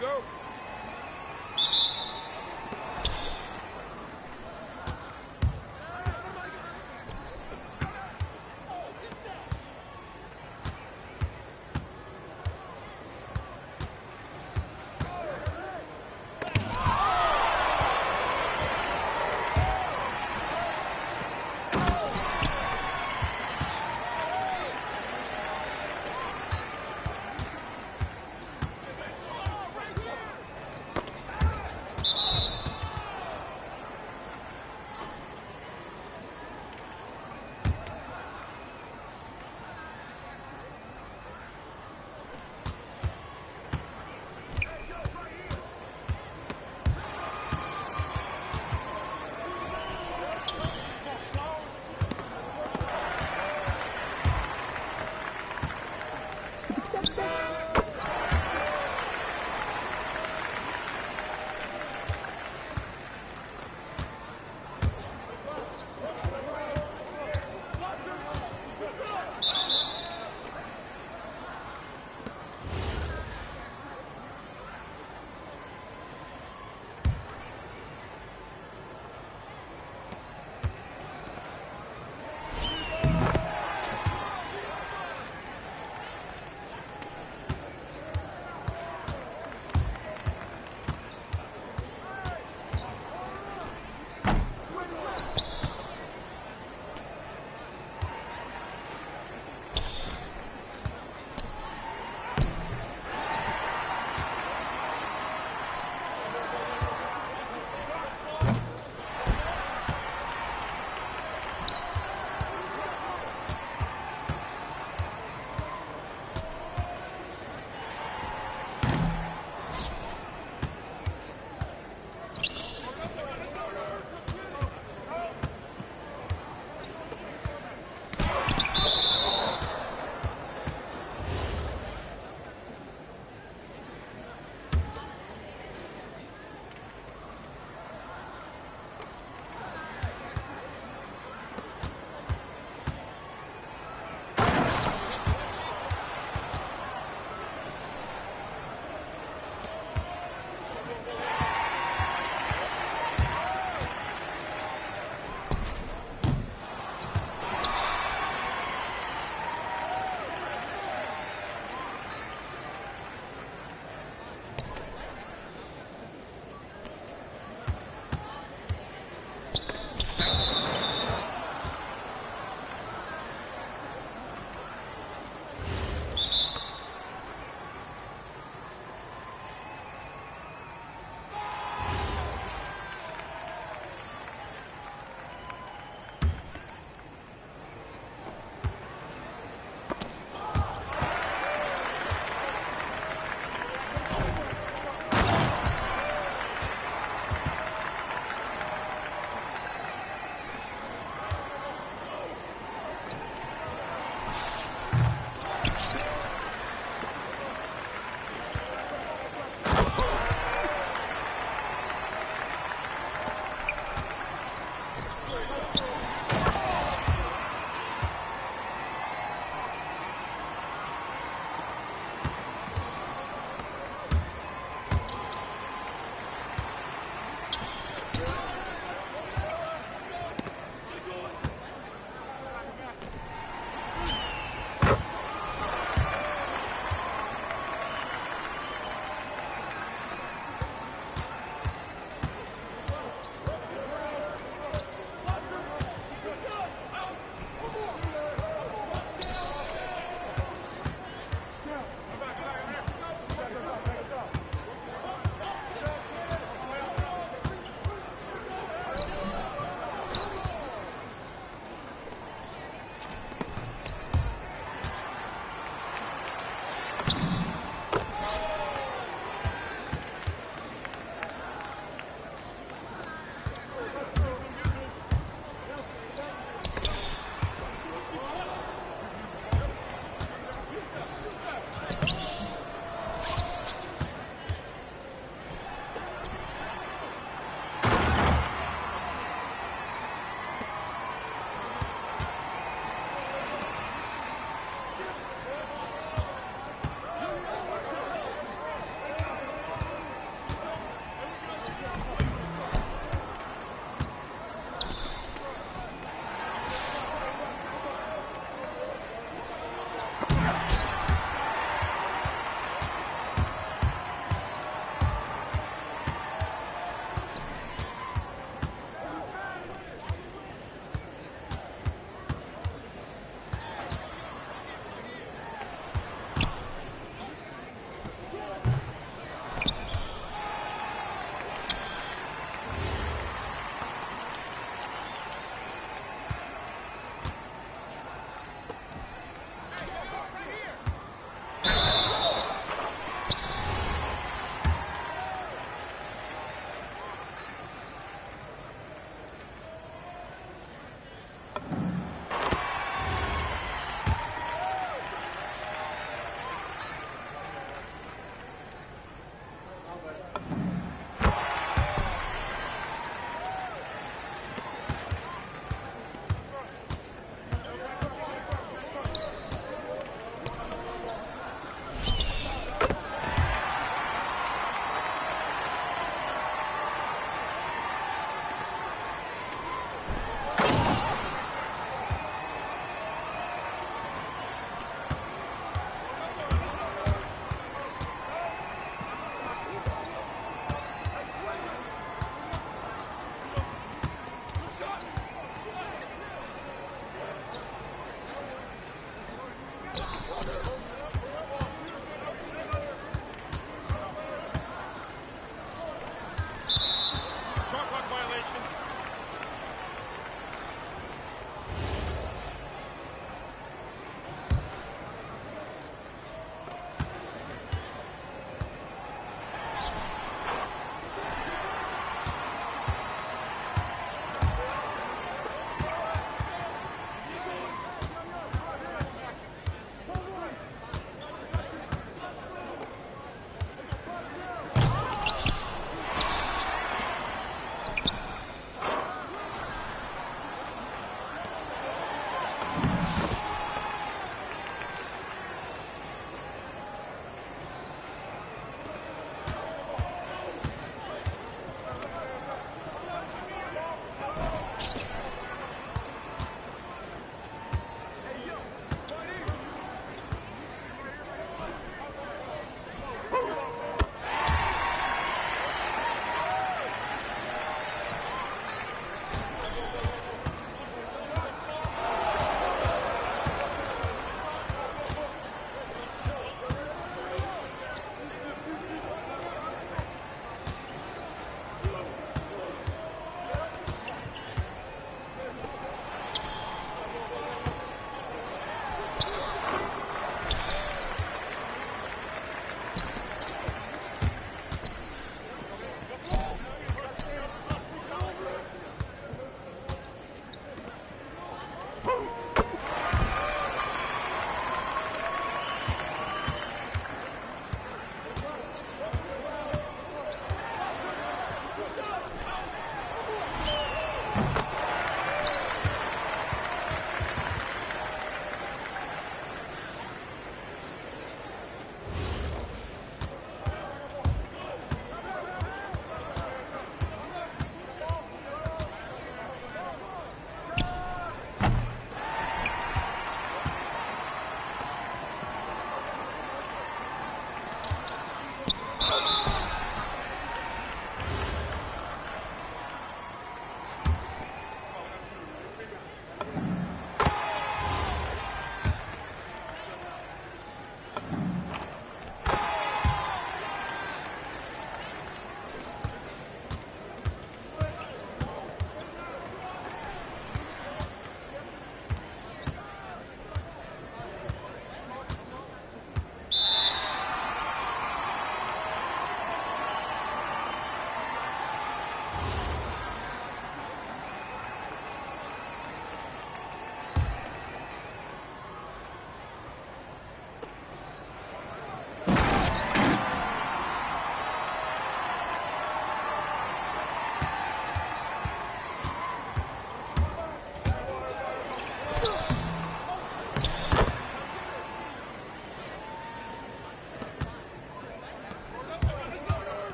go.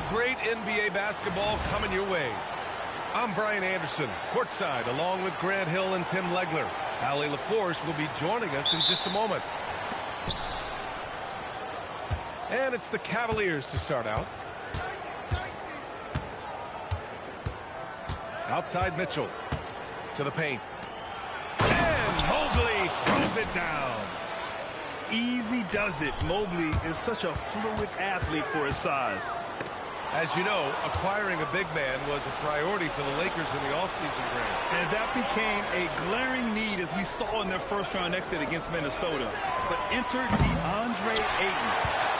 great NBA basketball coming your way. I'm Brian Anderson, courtside, along with Grant Hill and Tim Legler. Allie LaForce will be joining us in just a moment. And it's the Cavaliers to start out. Outside Mitchell to the paint. And Mobley throws it down. Easy does it. Mobley is such a fluid athlete for his size. As you know, acquiring a big man was a priority for the Lakers in the offseason, Grant. And that became a glaring need as we saw in their first-round exit against Minnesota. But enter DeAndre Ayton,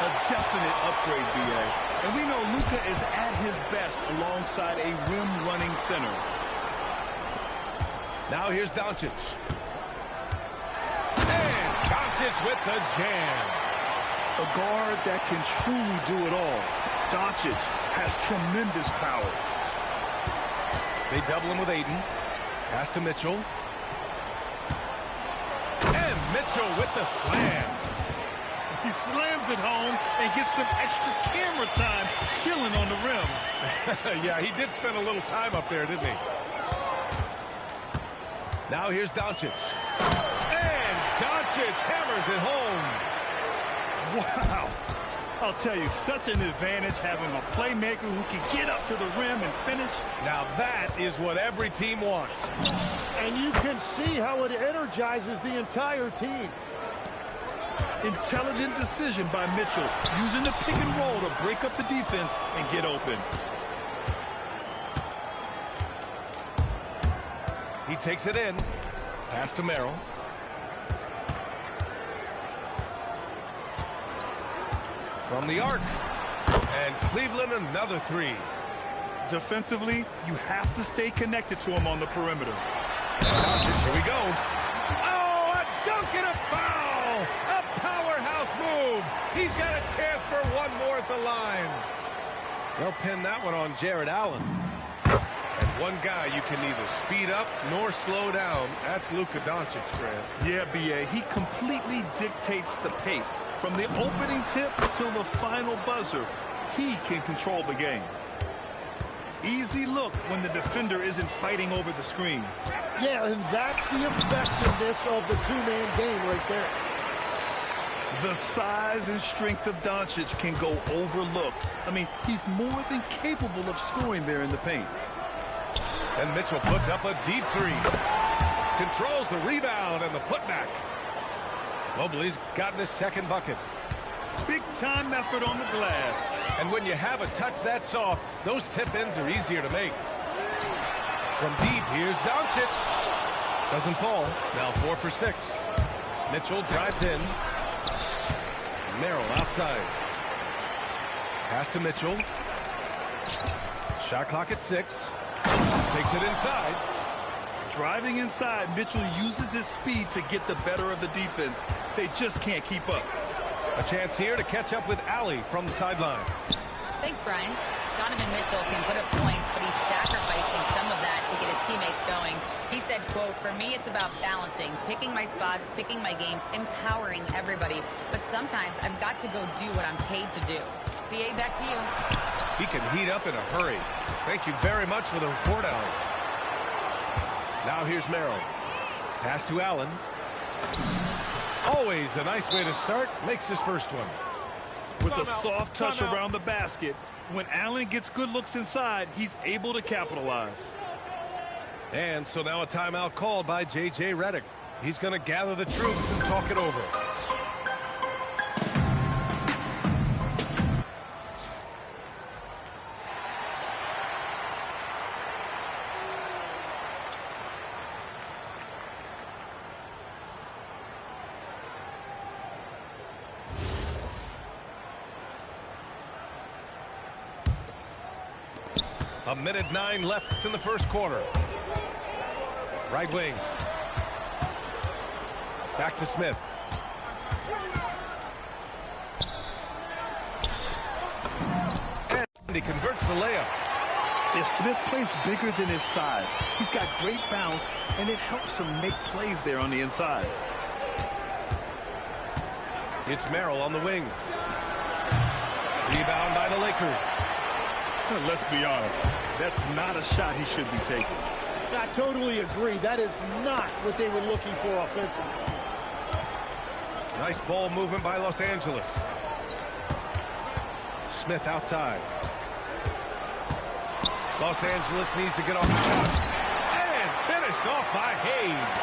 a definite upgrade, B.A. And we know Luka is at his best alongside a rim-running center. Now here's Doncic. And Doncic with the jam. A guard that can truly do it all. Doncic has tremendous power. They double him with Ayton. Pass to Mitchell. And Mitchell with the slam. He slams it home and gets some extra camera time chilling on the rim. Yeah, he did spend a little time up there, didn't he? Now here's Doncic. And Doncic hammers it home. Wow. I'll tell you, such an advantage having a playmaker who can get up to the rim and finish. Now that is what every team wants. And you can see how it energizes the entire team. Intelligent decision by Mitchell, using the pick and roll to break up the defense and get open. He takes it in. Pass to Merrill. From the arc. And Cleveland another three. Defensively, you have to stay connected to him on the perimeter. Here we go. Oh, a dunk and a foul! A powerhouse move. He's got a chance for one more at the line. They'll pin that one on Jared Allen. And one guy you can neither speed up nor slow down. That's Luka Doncic, Grant. Yeah, B.A. He completely dictates the pace. From the opening tip till the final buzzer, he can control the game. Easy look when the defender isn't fighting over the screen. Yeah, and that's the effectiveness of the two-man game right there. The size and strength of Doncic can go overlooked. I mean, he's more than capable of scoring there in the paint. And Mitchell puts up a deep three. Controls the rebound and the putback. Mobley's gotten his second bucket. Big-time effort on the glass. And when you have a touch that soft, those tip-ins are easier to make. From deep, here's Doncic. Doesn't fall. Now 4 for 6. Mitchell drives in. Merrill outside. Pass to Mitchell. Shot clock at 6. Takes it inside. Driving inside, Mitchell uses his speed to get the better of the defense. They just can't keep up. A chance here to catch up with Allie from the sideline. Thanks, Brian. Donovan Mitchell can put up points, but he's sacrificing some of that to get his teammates going. He said, quote, "For me, it's about balancing, picking my spots, picking my games, empowering everybody. But sometimes I've got to go do what I'm paid to do." BA, back to you. He can heat up in a hurry. Thank you very much for the report, Allie. Now here's Merrill. Pass to Allen. Always a nice way to start. Makes his first one. With a soft touch around the basket, when Allen gets good looks inside, he's able to capitalize. And so now a timeout called by J.J. Redick. He's going to gather the troops and talk it over. A minute 9 left in the first quarter. Right wing. Back to Smith. And he converts the layup. Yeah, Smith plays bigger than his size. He's got great bounce, and it helps him make plays there on the inside. It's Merrill on the wing. Rebound by the Lakers. Let's be honest. That's not a shot he should be taking. I totally agree. That is not what they were looking for offensively. Nice ball movement by Los Angeles. Smith outside. Los Angeles needs to get off the shot. And finished off by Hayes.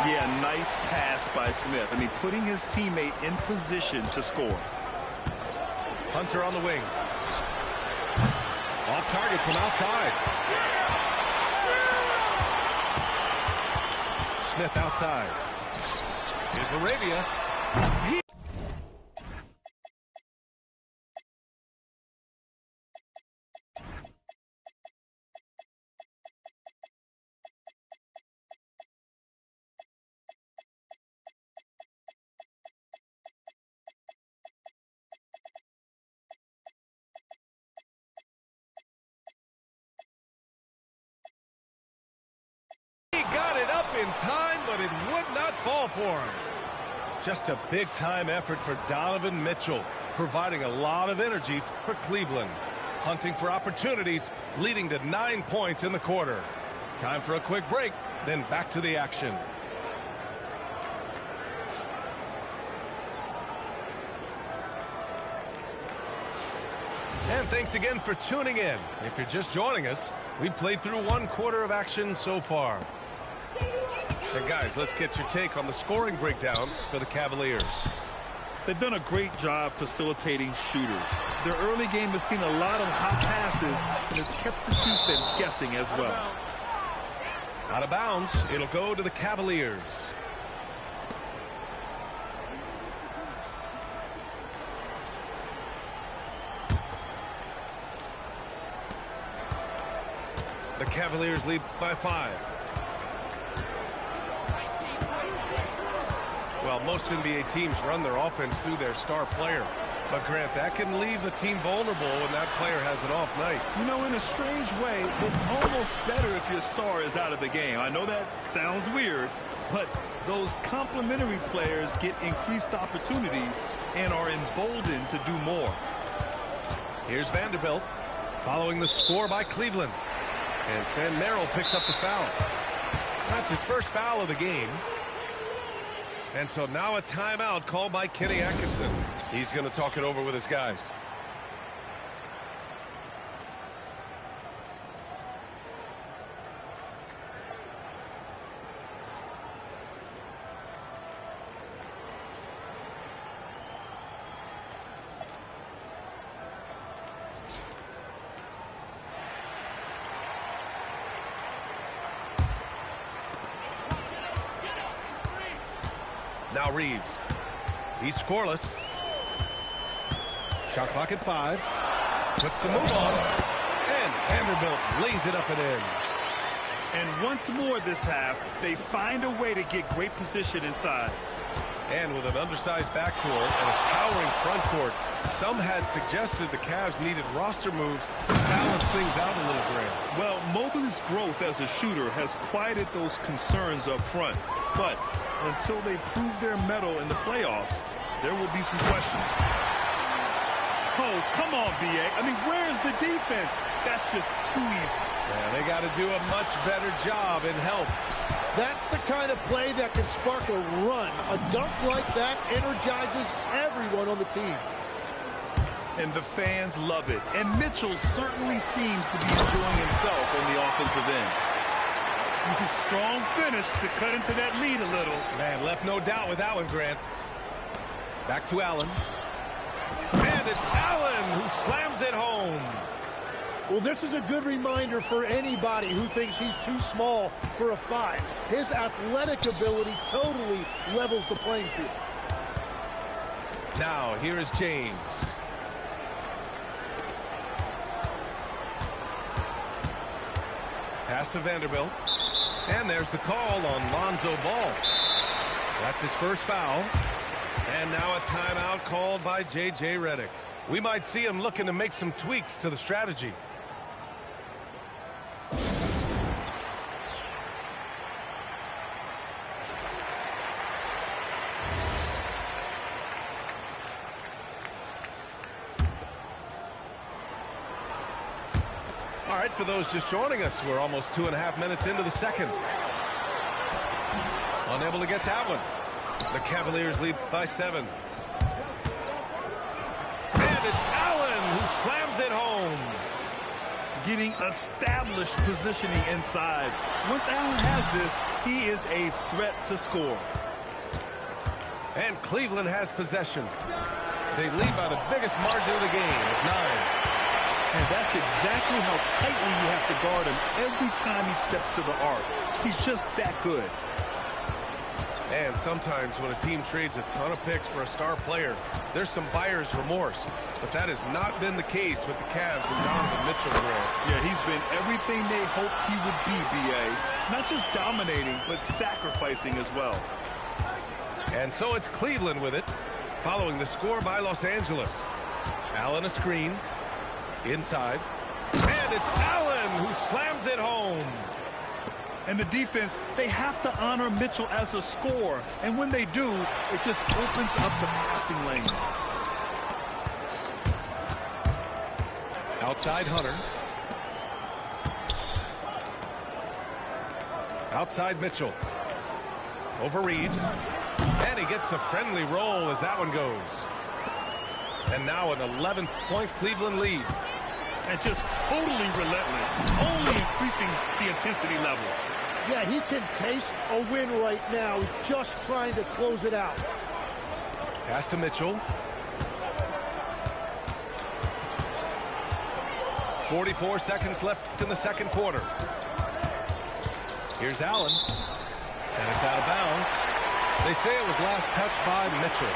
Yeah, nice pass by Smith. I mean, putting his teammate in position to score. Hunter on the wing. Off target from outside. Smith outside. Here's Arabia. He got it up in time, but it would not fall for him. Just a big-time effort for Donovan Mitchell, providing a lot of energy for Cleveland. Hunting for opportunities, leading to 9 points in the quarter. Time for a quick break, then back to the action. And thanks again for tuning in. If you're just joining us, we played through 1 quarter of action so far. And guys, let's get your take on the scoring breakdown for the Cavaliers. They've done a great job facilitating shooters. Their early game has seen a lot of hot passes and has kept the defense guessing as well. Out of bounds, it'll go to the Cavaliers. The Cavaliers lead by 5. Well, most NBA teams run their offense through their star player. But, Grant, that can leave a team vulnerable when that player has an off night. You know, in a strange way, it's almost better if your star is out of the game. I know that sounds weird, but those complementary players get increased opportunities and are emboldened to do more. Here's Vanderbilt following the score by Cleveland. And Sam Merrill picks up the foul. That's his first foul of the game. And so now a timeout called by Kenny Atkinson. He's going to talk it over with his guys. Now Reeves. He's scoreless. Shot clock at 5. Puts the move on. And Vanderbilt lays it up and in. And once more this half, they find a way to get great position inside. And with an undersized backcourt and a towering front court, some had suggested the Cavs needed roster moves to balance things out a little, Grant. Well, Mobley's growth as a shooter has quieted those concerns up front. But until they prove their mettle in the playoffs, there will be some questions. Oh, come on, B.A. I mean, where's the defense? That's just too easy. Yeah, they got to do a much better job in help. That's the kind of play that can spark a run. A dunk like that energizes everyone on the team. And the fans love it. And Mitchell certainly seems to be enjoying himself on the offensive end. Strong finish to cut into that lead a little. Man, left no doubt with that one, Grant. Back to Allen. And it's Allen who slams it home. Well, this is a good reminder for anybody who thinks he's too small for a 5. His athletic ability totally levels the playing field. Now, here is James. Pass to Vanderbilt. And there's the call on Lonzo Ball. That's his first foul. And now a timeout called by J.J. Redick. We might see him looking to make some tweaks to the strategy. All right, for those just joining us, we're almost 2.5 minutes into the second. Unable to get that one. The Cavaliers lead by 7. And it's Allen who slams it home. Getting established positioning inside. Once Allen has this, he is a threat to score. And Cleveland has possession. They lead by the biggest margin of the game at 9. And that's exactly how tightly you have to guard him every time he steps to the arc. He's just that good. And sometimes when a team trades a ton of picks for a star player, there's some buyer's remorse. But that has not been the case with the Cavs and Donovan Mitchell here. Yeah, he's been everything they hoped he would be, B.A. Not just dominating, but sacrificing as well. And so it's Cleveland with it, following the score by Los Angeles. Allen a screen. Inside. And it's Allen who slams it home. And the defense, they have to honor Mitchell as a scorer. And when they do, it just opens up the passing lanes. Outside Hunter. Outside Mitchell. Over Reeves. And he gets the friendly roll as that one goes. And now an 11-point Cleveland lead. And just totally relentless, only increasing the intensity level. Yeah, he can taste a win right now, just trying to close it out. Pass to Mitchell. 44 seconds left in the second quarter. Here's Allen. And it's out of bounds. They say it was last touched by Mitchell.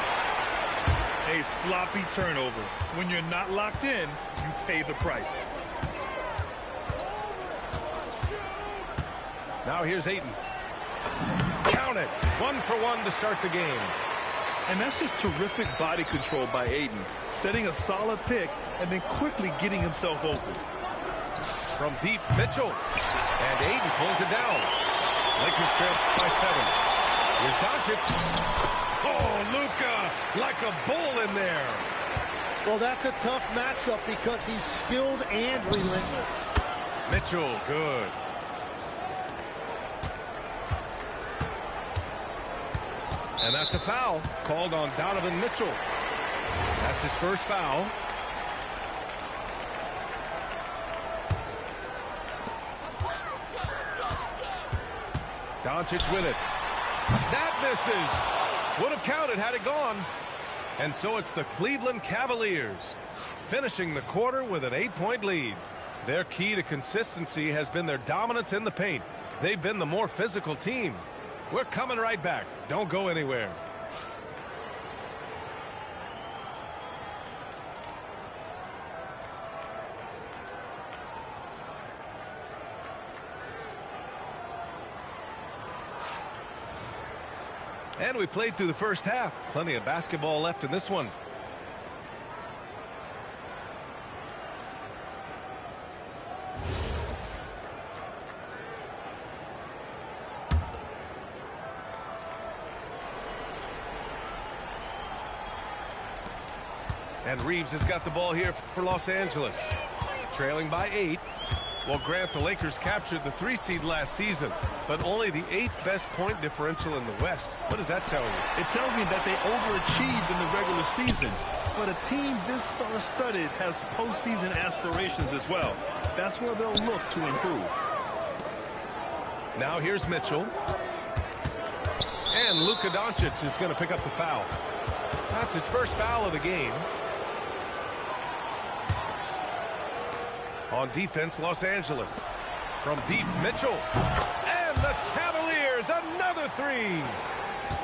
A sloppy turnover. When you're not locked in, you pay the price. Now here's Ayton. Count it. 1 for 1 to start the game. And that's just terrific body control by Ayton. Setting a solid pick and then quickly getting himself open. From deep, Mitchell. And Ayton pulls it down. Lakers trail by 7. Here's Doncic. Oh, Luka, like a bull in there. Well, that's a tough matchup because he's skilled and relentless. Mitchell, good. And that's a foul called on Donovan Mitchell. That's his first foul. Doncic with it. That misses. Would have counted had it gone. And so it's the Cleveland Cavaliers finishing the quarter with an 8-point lead. Their key to consistency has been their dominance in the paint. They've been the more physical team. We're coming right back. Don't go anywhere. And we played through the first half. Plenty of basketball left in this one. And Reeves has got the ball here for Los Angeles. Trailing by 8. Well, Grant, the Lakers captured the 3 seed last season, but only the 8th best point differential in the West. What does that tell you? It tells me that they overachieved in the regular season. But a team this star-studded has postseason aspirations as well. That's where they'll look to improve. Now here's Mitchell. And Luka Doncic is going to pick up the foul. That's his first foul of the game. On defense, Los Angeles. From deep, Mitchell. And the Cavaliers, another 3.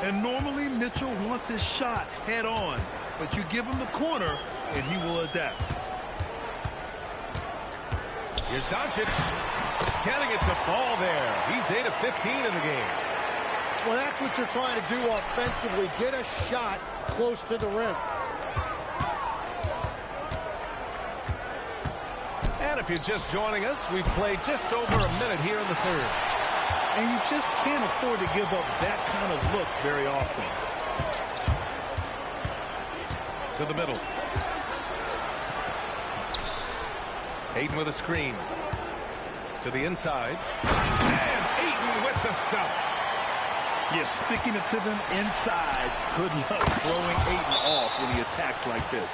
And normally Mitchell wants his shot head on. But you give him the corner, and he will adapt. Here's Doncic. Getting it to fall there. He's 8 of 15 in the game. Well, that's what you're trying to do offensively. Get a shot close to the rim. And if you're just joining us, we've played just over a minute here in the third. And you just can't afford to give up that kind of look very often. To the middle. Ayton with a screen. To the inside. And Ayton with the stuff. Yeah, sticking it to them inside. Good luck throwing Ayton off when he attacks like this.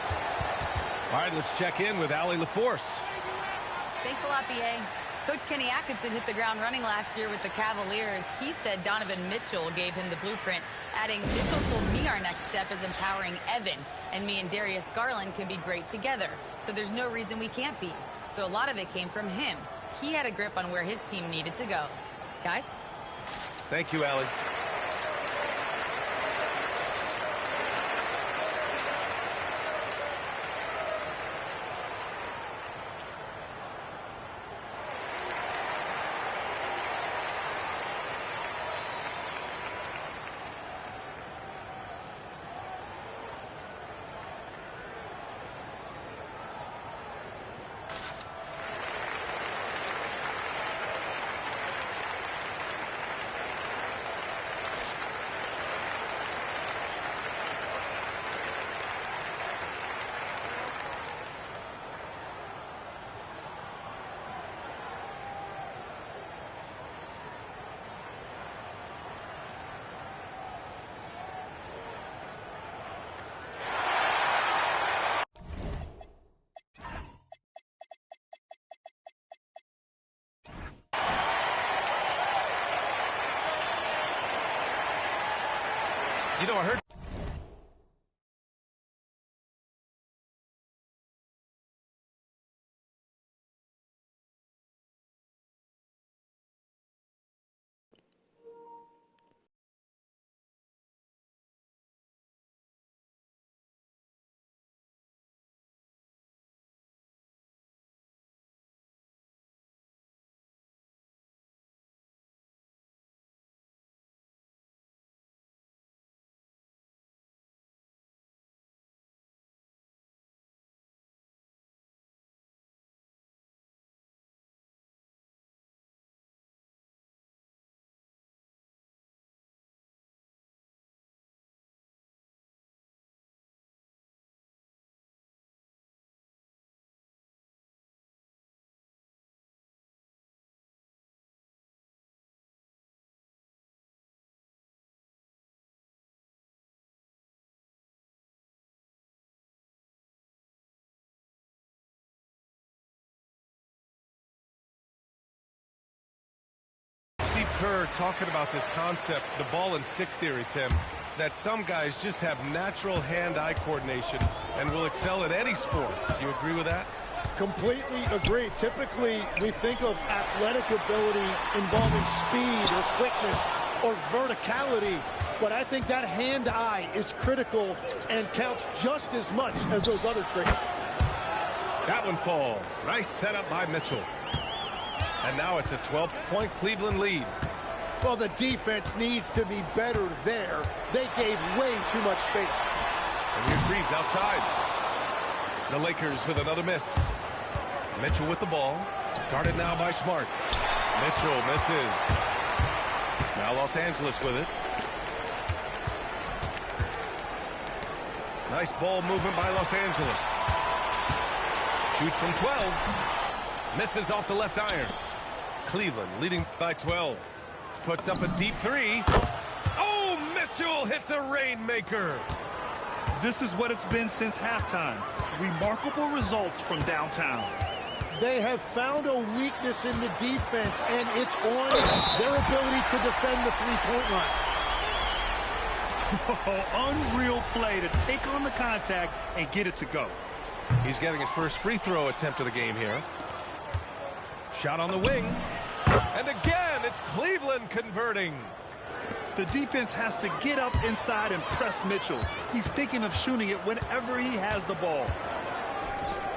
All right, let's check in with Allie LaForce. Thanks a lot, B.A. Coach Kenny Atkinson hit the ground running last year with the Cavaliers. He said Donovan Mitchell gave him the blueprint, adding, Mitchell told me our next step is empowering Evan, and me and Darius Garland can be great together. So there's no reason we can't be. So a lot of it came from him. He had a grip on where his team needed to go. Guys? Thank you, Allie. You know, I heard. Kerr talking about this concept, the ball and stick theory, Tim, that some guys just have natural hand-eye coordination and will excel at any sport. Do you agree with that? Completely agree. Typically, we think of athletic ability involving speed or quickness or verticality, but I think that hand-eye is critical and counts just as much as those other traits. That one falls. Nice setup by Mitchell. And now it's a 12-point Cleveland lead. Well, the defense needs to be better there. They gave way too much space. And here's Reeves outside. The Lakers with another miss. Mitchell with the ball. Guarded now by Smart. Mitchell misses. Now Los Angeles with it. Nice ball movement by Los Angeles. Shoots from 12. Misses off the left iron. Cleveland leading by 12. Puts up a deep three. Oh, Mitchell hits a rainmaker. This is what it's been since halftime. Remarkable results from downtown. They have found a weakness in the defense, and it's on their ability to defend the three-point line. Unreal play to take on the contact and get it to go. He's getting his first free throw attempt of the game here. Shot on the wing. And again, it's Cleveland converting. The defense has to get up inside and press Mitchell. He's thinking of shooting it whenever he has the ball.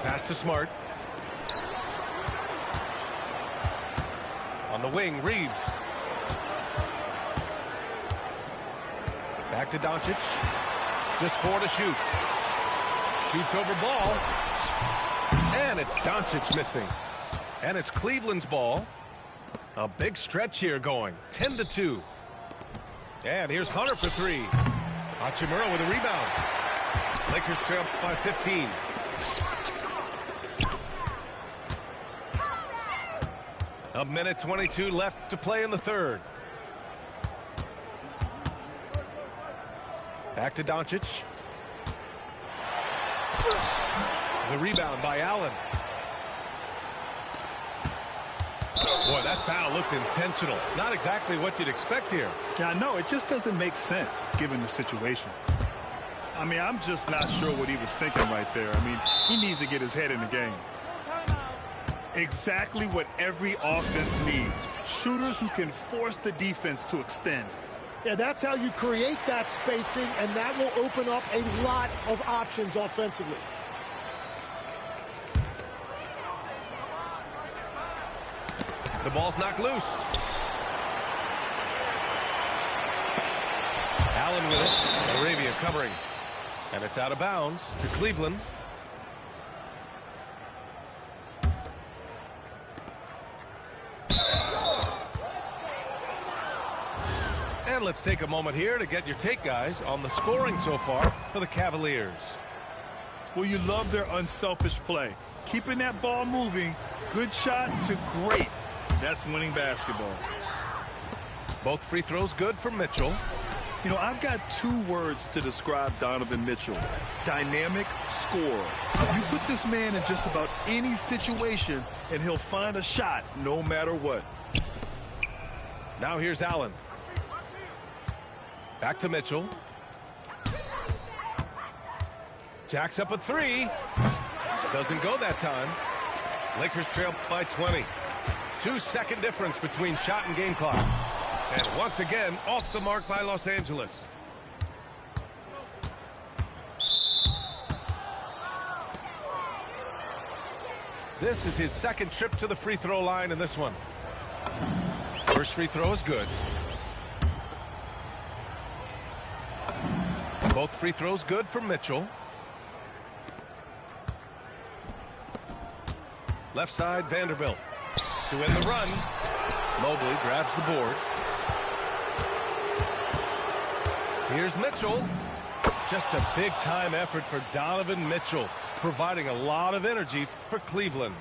Pass to Smart. On the wing, Reeves. Back to Doncic. Just 4 to shoot. Shoots over ball. And it's Doncic missing. And it's Cleveland's ball. A big stretch here going. 10-2. And here's Hunter for 3. Hachimura with a rebound. Lakers trail by 15. A minute 22 left to play in the third. Back to Doncic. The rebound by Allen. Boy, that foul looked intentional. Not exactly what you'd expect here. Yeah, I know. It just doesn't make sense given the situation. I mean, I'm just not sure what he was thinking right there. I mean, he needs to get his head in the game. Exactly what every offense needs. Shooters who can force the defense to extend. Yeah, that's how you create that spacing, and that will open up a lot of options offensively. The ball's knocked loose. Allen with it. Arabia covering. And it's out of bounds to Cleveland. And let's take a moment here to get your take, guys, on the scoring so far for the Cavaliers. Well, you love their unselfish play. Keeping that ball moving, good shot to great. That's winning basketball. Both free throws good for Mitchell. You know, I've got two words to describe Donovan Mitchell. Dynamic scorer. You put this man in just about any situation, and he'll find a shot no matter what. Now here's Allen. Back to Mitchell. Jacks up a three. Doesn't go that time. Lakers trail by 20. 2-second difference between shot and game clock. And once again, off the mark by Los Angeles. This is his second trip to the free throw line in this one. First free throw is good. Both free throws good for Mitchell. Left side, Vanderbilt. To win the run. Mobley grabs the board. Here's Mitchell. Just a big-time effort for Donovan Mitchell, providing a lot of energy for Cleveland.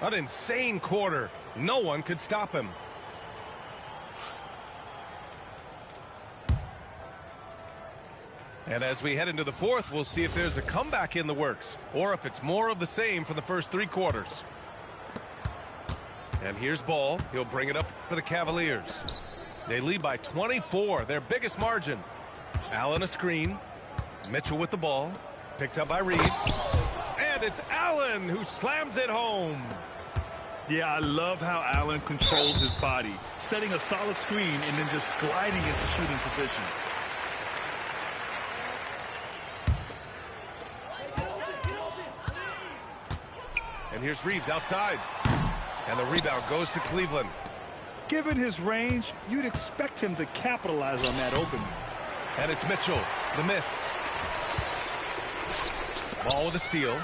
An insane quarter. No one could stop him. And as we head into the fourth, we'll see if there's a comeback in the works, or if it's more of the same for the first three quarters. And here's Ball. He'll bring it up for the Cavaliers. They lead by 24, their biggest margin. Allen a screen. Mitchell with the ball. Picked up by Reeves. And it's Allen who slams it home. Yeah, I love how Allen controls his body, setting a solid screen and then just gliding into shooting position. And here's Reeves outside. And the rebound goes to Cleveland. Given his range, you'd expect him to capitalize on that opening. And it's Mitchell, the miss. Ball with a steal.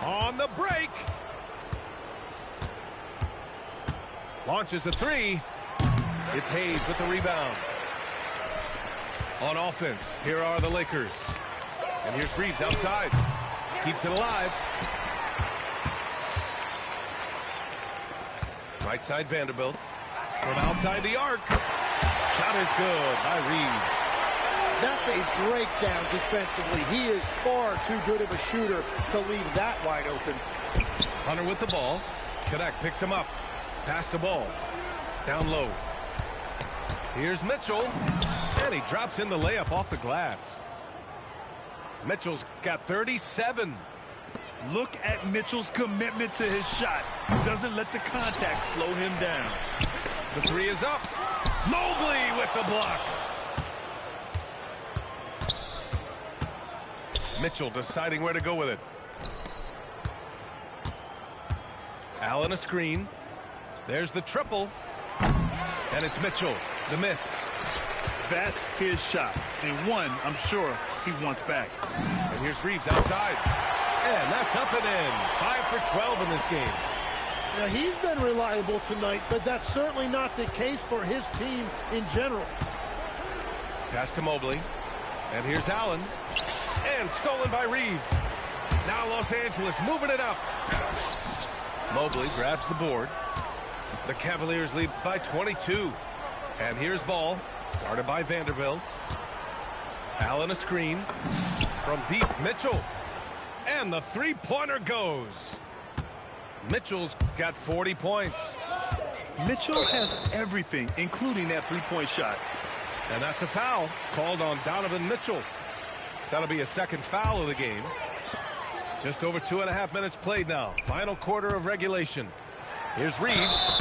On the break. Launches a three. It's Hayes with the rebound. On offense, here are the Lakers. And here's Reeves outside. Keeps it alive. Right side, Vanderbilt. From outside the arc. Shot is good by Reeves. That's a breakdown defensively. He is far too good of a shooter to leave that wide open. Hunter with the ball. Connect picks him up. Pass the ball. Down low. Here's Mitchell. And he drops in the layup off the glass. Mitchell's got 37. Look at Mitchell's commitment to his shot. Doesn't let the contact slow him down. The three is up. Mobley with the block. Mitchell deciding where to go with it. Allen a screen. There's the triple. And it's Mitchell, the miss. That's his shot. And one, I'm sure, he wants back. And here's Reeves outside. And that's up and in. 5 for 12 in this game. Now, he's been reliable tonight, but that's certainly not the case for his team in general. Pass to Mobley. And here's Allen. And stolen by Reeves. Now Los Angeles moving it up. Mobley grabs the board. The Cavaliers lead by 22. And here's ball, guarded by Vanderbilt. Allen a screen. From deep, Mitchell. And the three-pointer goes. Mitchell's got 40 points. Mitchell has everything, including that three-point shot. And that's a foul called on Donovan Mitchell. That'll be a second foul of the game. Just over 2.5 minutes played now. Final quarter of regulation. Here's Reeves.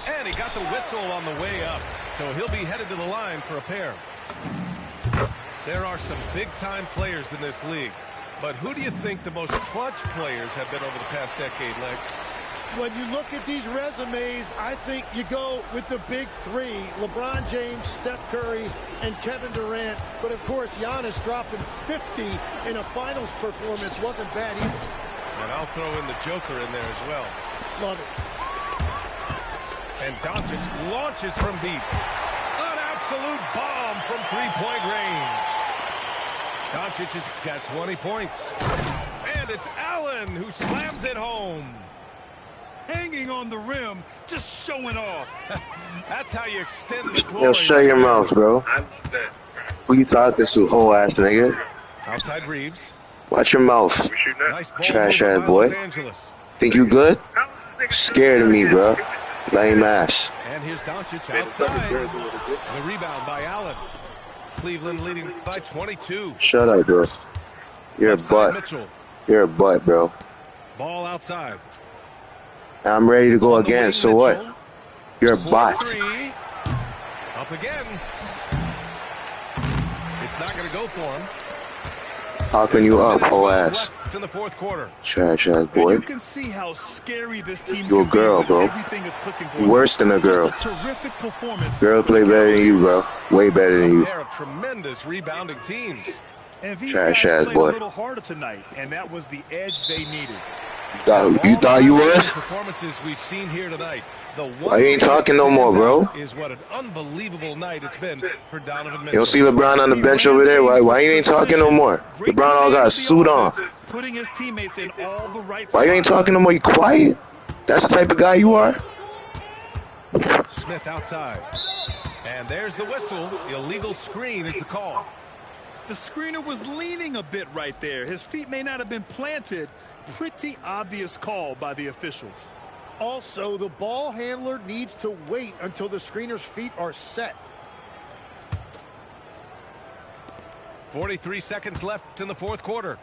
And he got the whistle on the way up. So he'll be headed to the line for a pair. There are some big-time players in this league. But who do you think the most clutch players have been over the past decade, Lex? When you look at these resumes, I think you go with the big three. LeBron James, Steph Curry, and Kevin Durant. But, of course, Giannis dropping 50 in a finals performance wasn't bad either. And I'll throw in the Joker in there as well. Love it. And Doncic launches from deep. An absolute bomb from three-point range. Doncic has got 20 points. And it's Allen who slams it home. Hanging on the rim, just showing off. That's how you extend the glory. Yo, shut your mouth, bro. Who you talking to, whole ass nigga? Outside Reeves. Watch your mouth. Nice ball Trash movement ass by boy. Los Angeles. Think you good? Scared of me, bro. Lame ass. And here's Doncic outside. The rebound by Allen. Cleveland leading by 22. Shut up, bro. You're a butt. Mitchell. You're a butt, bro. Ball outside. I'm ready to go again, so what? You're a bot. Three. Up again. It's not going to go for him. How can you up, whole ass? In the fourth quarter. Trash ass boy. You can see how scary this team is. You a girl, bro. You worse than a girl. Terrific performance. Girl play better than you, bro. Way better than you. A pair of tremendous rebounding teams. And these Trash guys ass played boy. a little harder tonight, and that was the edge they needed. You thought you was? Performances we've seen here tonight. Why you ain't talking no more, bro? Is what an unbelievable night it's been for Donovan Mitchell. You don't see LeBron on the bench over there? Why you ain't talking no more? LeBron all got a suit on. Putting his teammates in all the right Why you ain't talking no more? You quiet? That's the type of guy you are? Smith outside. And there's the whistle. Illegal screen is the call. The screener was leaning a bit right there. His feet may not have been planted. Pretty obvious call by the officials. Also, the ball handler needs to wait until the screener's feet are set. 43 seconds left in the fourth quarter.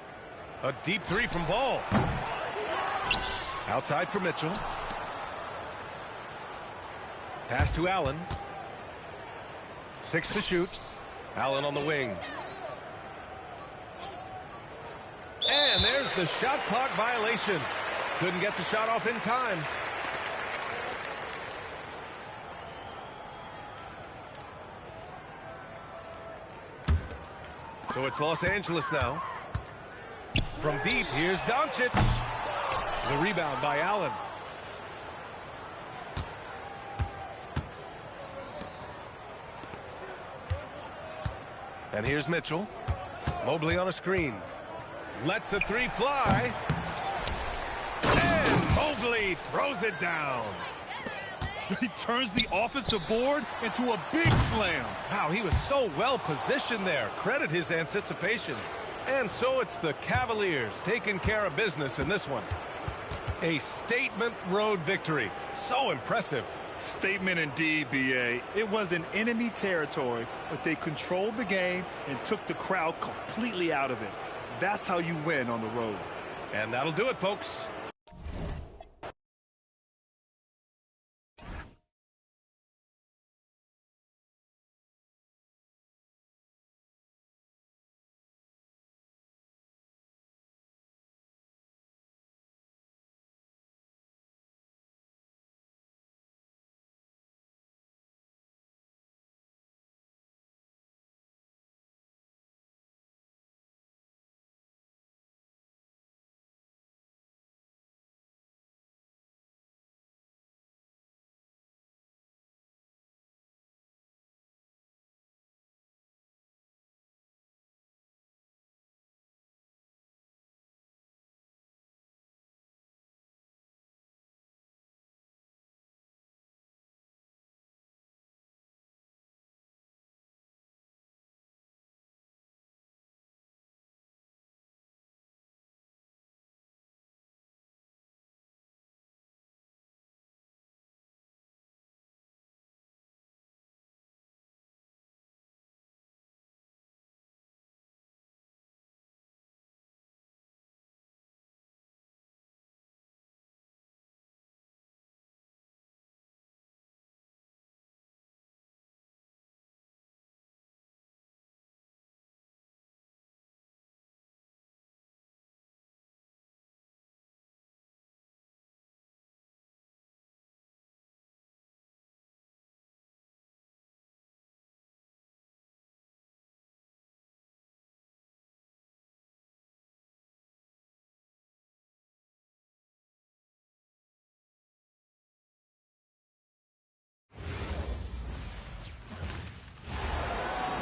A deep three from Ball. Outside for Mitchell. Pass to Allen. 6 to shoot. Allen on the wing. And there's the shot clock violation. Couldn't get the shot off in time. So it's Los Angeles now. From deep, here's Doncic. The rebound by Allen. And here's Mitchell. Mobley on a screen. Lets the three fly. And Mobley throws it down. He turns the offensive board into a big slam. Wow, he was so well positioned there. Credit his anticipation. And so it's the Cavaliers taking care of business in this one. A statement road victory. So impressive. Statement indeed, B.A. It was in enemy territory, but they controlled the game and took the crowd completely out of it. That's how you win on the road. And that'll do it, folks.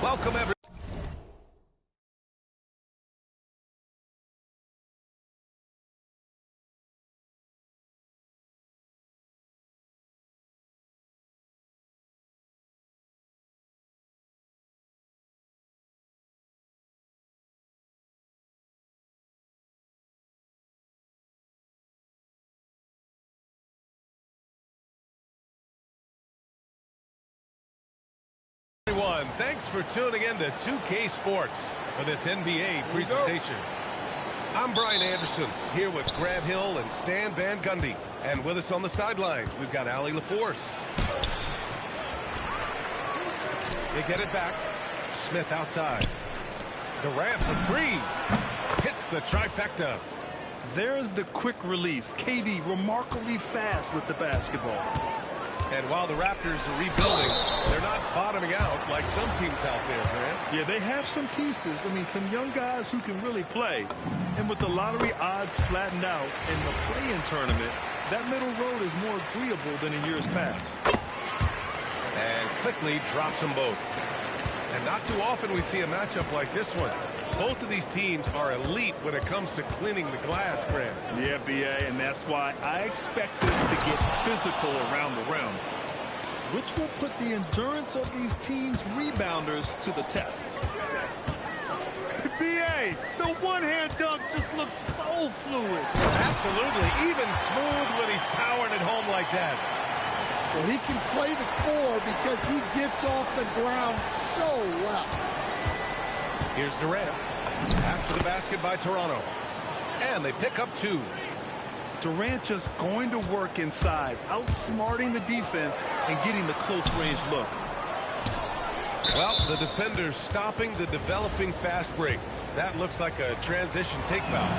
Welcome, everyone. Thanks for tuning in to 2K Sports for this NBA presentation. I'm Brian Anderson here with Grant Hill and Stan Van Gundy. And with us on the sidelines, we've got Allie LaForce. They get it back. Smith outside. Durant for three. Hits the trifecta. There's the quick release. KD remarkably fast with the basketball. And while the Raptors are rebuilding, they're not bottoming out like some teams out there, Grant. Yeah, they have some pieces. I mean, some young guys who can really play. And with the lottery odds flattened out in the play-in tournament, that middle road is more agreeable than in years past. And quickly drops them both. And not too often we see a matchup like this one. Both of these teams are elite when it comes to cleaning the glass, Grant. Yeah, BA, and that's why I expect this to get physical around the rim, which will put the endurance of these teams' rebounders to the test. BA, the one-hand dunk just looks so fluid. Absolutely, even smooth when he's powering it home like that. Well, he can play the four because he gets off the ground so well. Here's Durant. After the basket by Toronto. And they pick up two. Durant just going to work inside, outsmarting the defense and getting the close-range look. Well, the defender's stopping the developing fast break. That looks like a transition take foul.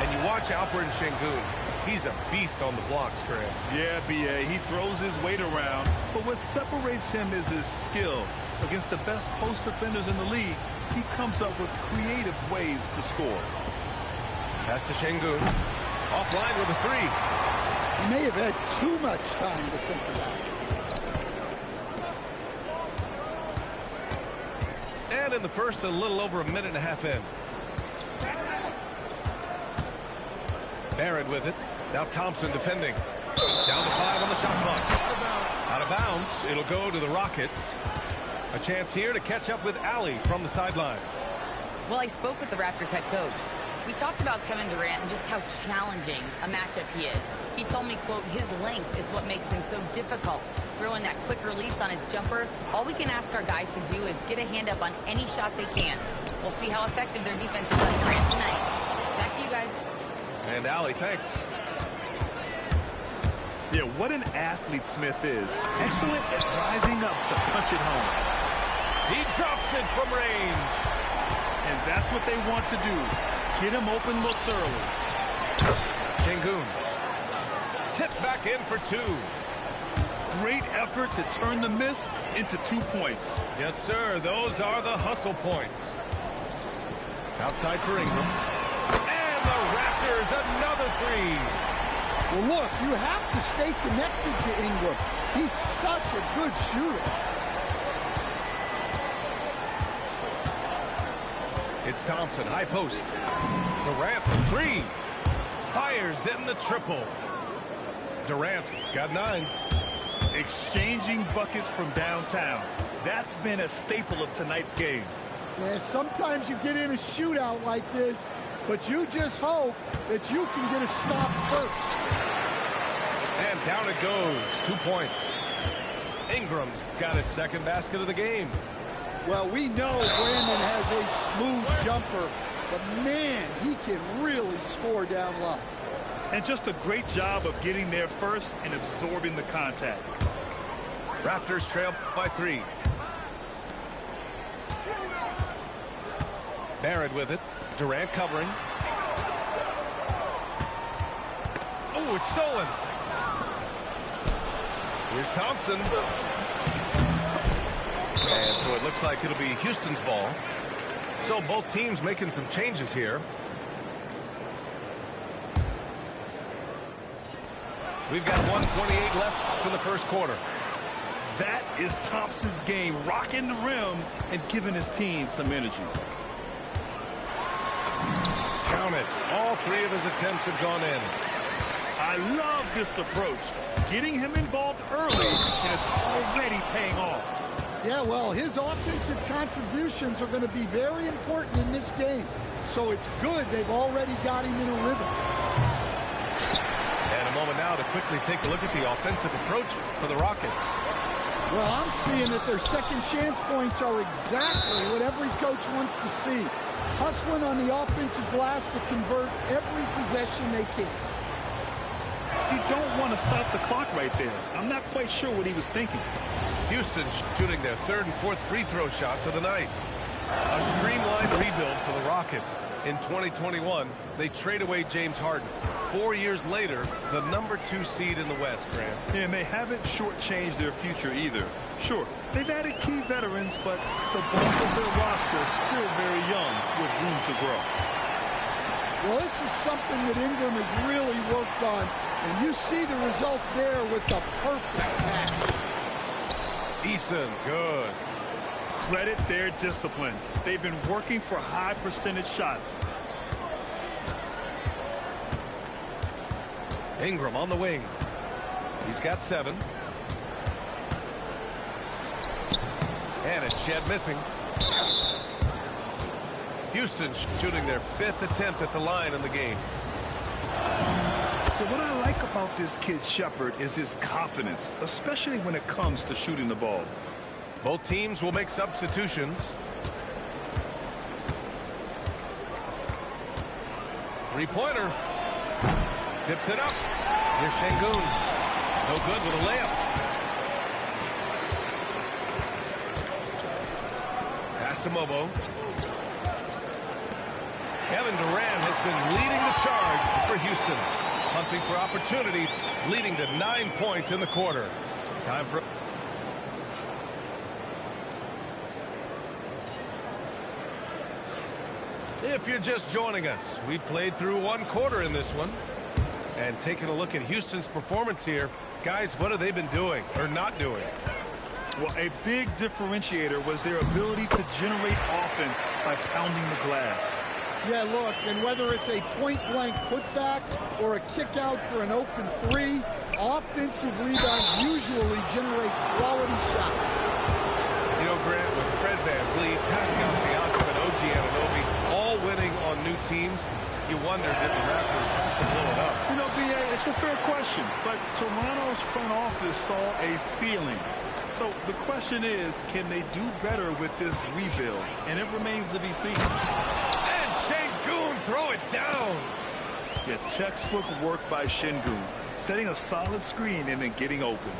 And you watch Alperen Sengun. He's a beast on the blocks, Grant. Yeah, BA, he throws his weight around, but what separates him is his skill. Against the best post defenders in the league, he comes up with creative ways to score. Pass to Sengun. Offline with a three. He may have had too much time to think about it. And in the first, a little over a minute and a half in. Barrett with it. Now Thompson defending. Down to 5 on the shot clock. Out of bounds. It'll go to the Rockets. A chance here to catch up with Allie from the sideline. Well, I spoke with the Raptors head coach. We talked about Kevin Durant and just how challenging a matchup he is. He told me, quote, his length is what makes him so difficult. Throwing that quick release on his jumper, all we can ask our guys to do is get a hand up on any shot they can. We'll see how effective their defense is on Durant tonight. Back to you guys. And Allie, thanks. Yeah, what an athlete Smith is. Excellent at rising up to punch it home. He drops it from range. And that's what they want to do. Get him open looks early. Sengun. Tipped back in for two. Great effort to turn the miss into 2 points. Yes, sir. Those are the hustle points. Outside for Ingram. And the Raptors, another three. Well, look, you have to stay connected to Ingram. He's such a good shooter. It's Thompson, high post. Durant for three. Fires in the triple. Durant's got 9. Exchanging buckets from downtown. That's been a staple of tonight's game. Yeah, sometimes you get in a shootout like this, but you just hope that you can get a stop first. And down it goes. 2 points. Ingram's got his second basket of the game. Well, we know Brandon has a smooth jumper, but man, he can really score down low. And just a great job of getting there first and absorbing the contact. Raptors trail by 3. Barrett with it. Durant covering. Oh, it's stolen. Here's Thompson. And so it looks like it'll be Houston's ball. So both teams making some changes here. We've got 1:28 left in the first quarter. That is Thompson's game, rocking the rim and giving his team some energy. Count it. All 3 of his attempts have gone in. I love this approach. Getting him involved early, and it's already paying off. Yeah, well, his offensive contributions are going to be very important in this game. So it's good they've already got him in a rhythm. And a moment now to quickly take a look at the offensive approach for the Rockets. Well, I'm seeing that their second chance points are exactly what every coach wants to see. Hustling on the offensive glass to convert every possession they can. You don't want to stop the clock right there. I'm not quite sure what he was thinking. Houston shooting their 3rd and 4th free throw shots of the night. A streamlined rebuild for the Rockets. In 2021, they trade away James Harden. 4 years later, the #2 seed in the West, Grant. And they haven't shortchanged their future either. Sure, they've added key veterans, but the bulk of their roster is still very young with room to grow. Well, this is something that Ingram has really worked on, and you see the results there with the perfect pass. Eason, good. Credit their discipline. They've been working for high percentage shots. Ingram on the wing. He's got 7. And it's Shed missing. Houston shooting their 5th attempt at the line in the game. But what I like about this kid Shepherd is his confidence, especially when it comes to shooting the ball. Both teams will make substitutions. 3-pointer. Tips it up. Here's Şengün. No good with a layup. Pass to Mobo. Kevin Durant has been leading the charge for Houston. Hunting for opportunities, leading to 9 points in the quarter. Time for... If you're just joining us, we played through 1 quarter in this one. And taking a look at Houston's performance here, guys, what have they been doing or not doing? Well, a big differentiator was their ability to generate offense by pounding the glass. Yeah, look, and whether it's a point-blank putback or a kick-out for an open 3, offensive rebounds usually generate quality shots. You know, Grant, with Fred VanVleet, Pascal Siakam, and OG Anunoby all winning on new teams, you wonder, did the Raptors have to blow it up? You know, B.A., it's a fair question, but Toronto's front office saw a ceiling. So the question is, can they do better with this rebuild? And it remains to be seen. And Şengün, throw it down. Yeah, textbook work by Şengün, setting a solid screen and then getting open.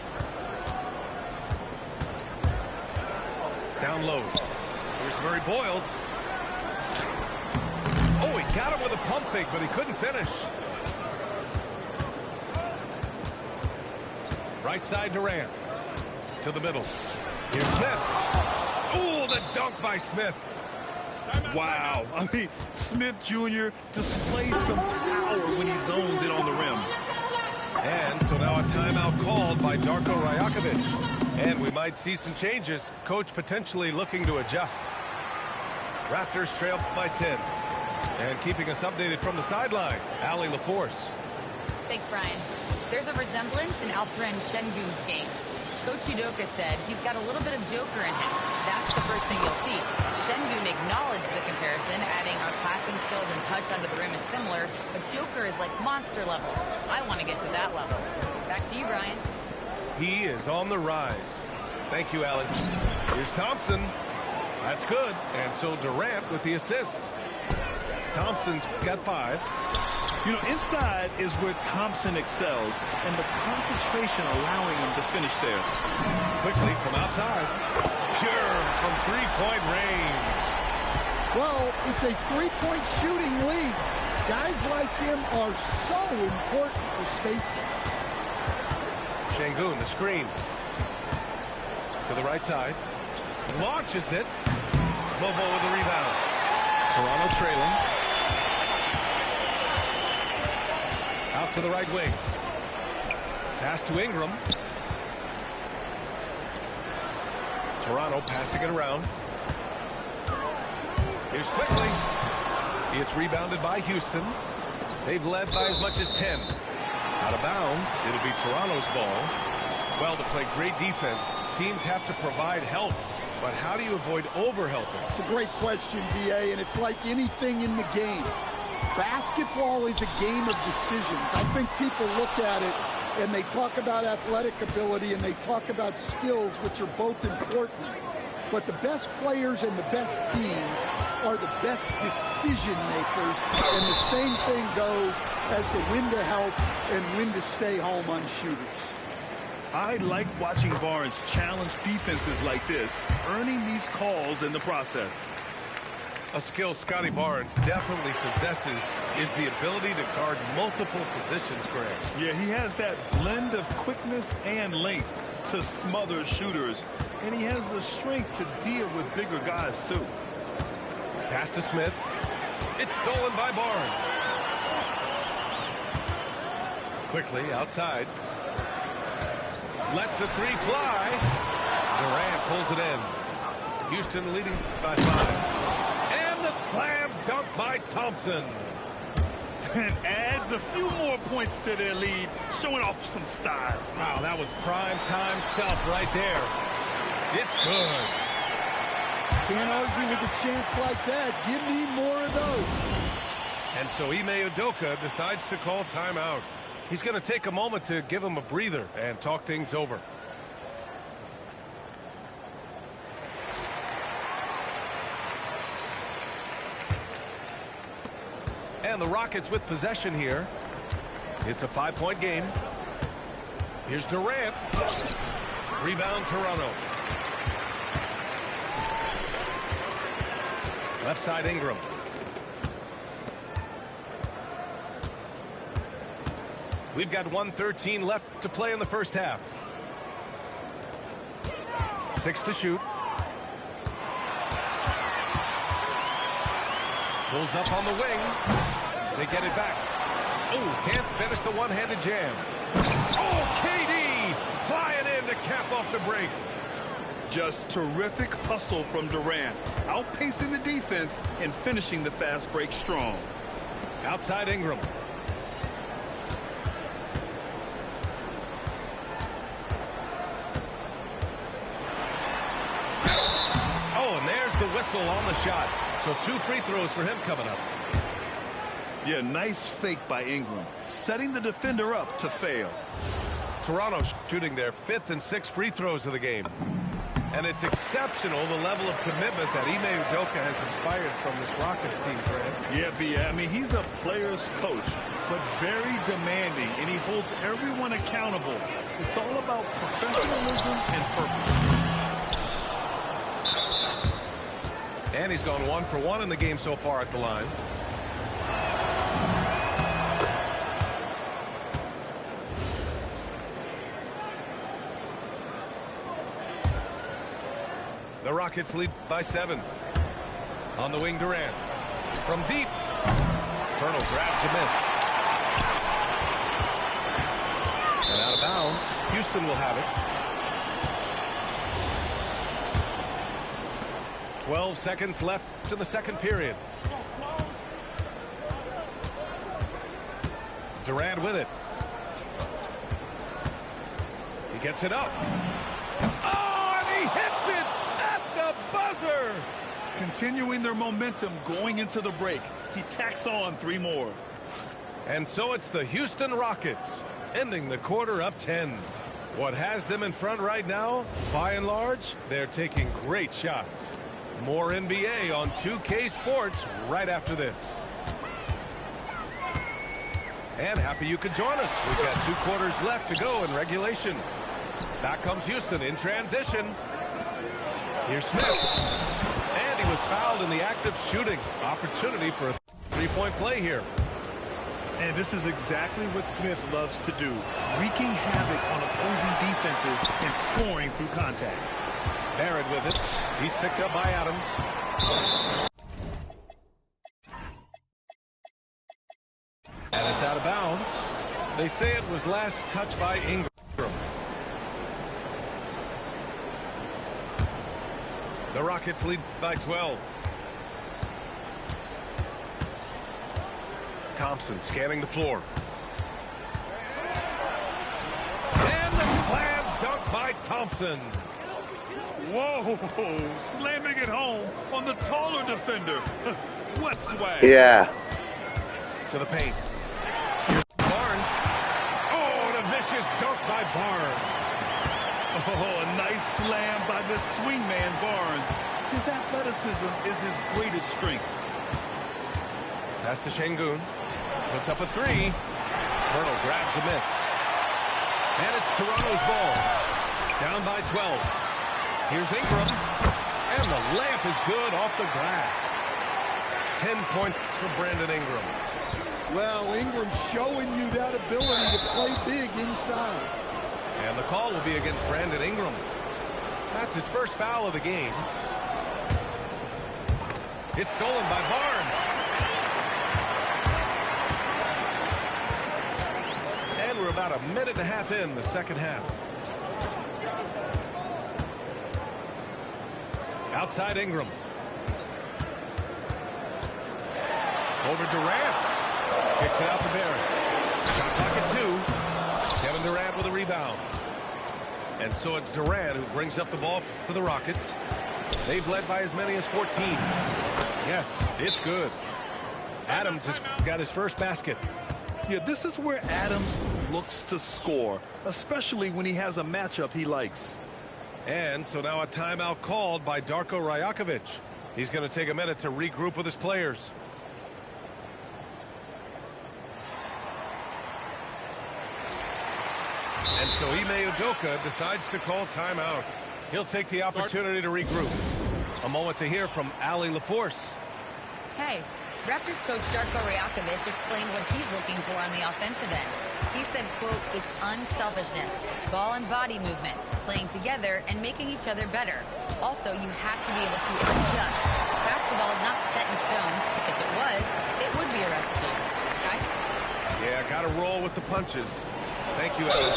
Down low. Here's Murray Boyles. Oh, he got him with a pump fake, but he couldn't finish. Right side Durant. To the middle. Here's Smith. Ooh, the dunk by Smith. Wow. I mean, Smith Jr. displays some power when he zones in on the rim. And so now a timeout called by Darko Rajakovic. And we might see some changes. Coach potentially looking to adjust. Raptors trail by 10. And keeping us updated from the sideline, Allie LaForce. Thanks, Brian. There's a resemblance in Alperen Şengün's game. Coach Udoka said he's got a little bit of Joker in him. That's the first thing you'll see. Şengün acknowledged the comparison, adding our passing skills and touch under the rim is similar, but Joker is like monster level. I want to get to that level. Back to you, Brian. He is on the rise. Thank you, Alex. Here's Thompson. That's good. And so Durant with the assist. Thompson's got 5. You know, inside is where Thompson excels, and the concentration allowing him to finish there. Quickly from outside. Pure from 3-point range. Well, it's a 3-point shooting lead. Guys like him are so important for spacing. Şengün, the screen. To the right side. Launches it. Bobo with the rebound. Toronto trailing. Out to the right wing. Pass to Ingram. Toronto passing it around. Here's quickly. It's rebounded by Houston. They've led by as much as 10. Out of bounds. It'll be Toronto's ball. Well, to play great defense, teams have to provide help. But how do you avoid overhelping? It's a great question, B.A., and it's like anything in the game. Basketball is a game of decisions. I think people look at it and they talk about athletic ability and they talk about skills, which are both important. But the best players and the best teams are the best decision makers, and the same thing goes as to when to help and when to stay home on shooters. I like watching Barnes challenge defenses like this, earning these calls in the process. A skill Scotty Barnes definitely possesses is the ability to guard multiple positions, Greg. Yeah, he has that blend of quickness and length to smother shooters, and he has the strength to deal with bigger guys, too. Pass to Smith. It's stolen by Barnes. Quickly outside. Lets the three fly. Durant pulls it in. Houston leading by 5. And the slam dunk by Thompson. And adds a few more points to their lead, showing off some style. Wow, that was prime time stuff right there. It's good. Can't argue with a chance like that. Give me more of those. And so Ime Udoka decides to call timeout. He's going to take a moment to give him a breather and talk things over. And the Rockets with possession here. It's a 5-point game. Here's Durant. Rebound Toronto. Left side Ingram. We've got 1:13 left to play in the first half. 6 to shoot. Pulls up on the wing. They get it back. Oh, can't finish the one-handed jam. Oh, KD flying in to cap off the break. Just terrific hustle from Durant, outpacing the defense and finishing the fast break strong. Outside Ingram. Oh, and there's the whistle on the shot. So 2 free throws for him coming up. Yeah, nice fake by Ingram, setting the defender up to fail. Toronto shooting their 5th and 6th free throws of the game. And it's exceptional the level of commitment that Ime Udoka has inspired from this Rockets team, Fred. Yeah, I mean, he's a player's coach, but very demanding, and he holds everyone accountable. It's all about professionalism and purpose. And he's gone 1 for 1 in the game so far at the line. The Rockets lead by 7. On the wing, Durant. From deep. Colonel grabs a miss. And out of bounds. Houston will have it. 12 seconds left in the second period. Durant with it. He gets it up. Oh, and he hits it at the buzzer. Continuing their momentum going into the break. He tacks on 3 more. And so it's the Houston Rockets ending the quarter up 10. What has them in front right now? By and large, they're taking great shots. More NBA on 2K Sports right after this. And happy you could join us. We've got 2 quarters left to go in regulation. Back comes Houston in transition. Here's Smith. And he was fouled in the act of shooting. Opportunity for a 3-point play here. And this is exactly what Smith loves to do, wreaking havoc on opposing defenses and scoring through contact. Barrett with it. He's picked up by Adams. And it's out of bounds. They say it was last touched by Ingram. The Rockets lead by 12. Thompson scanning the floor. And the slam dunk by Thompson. Whoa, slamming it home on the taller defender. What swag. Yeah. To the paint. Here's Barnes. Oh, and a vicious dunk by Barnes. Oh, a nice slam by the swingman Barnes. His athleticism is his greatest strength. Pass to Şengün. Puts up a three. Hurdle grabs a miss. And it's Toronto's ball. Down by 12. Here's Ingram. And the layup is good off the glass. 10 points for Brandon Ingram. Well, Ingram's showing you that ability to play big inside. And the call will be against Brandon Ingram. That's his first foul of the game. It's stolen by Barnes. And we're about a minute and a half in the second half. Outside Ingram. Over Durant. Kicks it out to Barrett. Shot clock at 2. Kevin Durant with a rebound. And so it's Durant who brings up the ball for the Rockets. They've led by as many as 14. Yes, it's good. Adams has got his first basket. Yeah, this is where Adams looks to score, especially when he has a matchup he likes. And so now a timeout called by Darko Rajakovic. He's going to take a minute to regroup with his players. And so Ime Udoka decides to call timeout. He'll take the opportunity to regroup. A moment to hear from Ali LaForce. Hey, Raptors coach Darko Rajakovic explained what he's looking for on the offensive end. He said, quote, it's unselfishness, ball and body movement, playing together and making each other better. Also, you have to be able to adjust. Basketball is not set in stone. If it was, it would be a recipe. Guys? Yeah, got to roll with the punches. Thank you, Ali.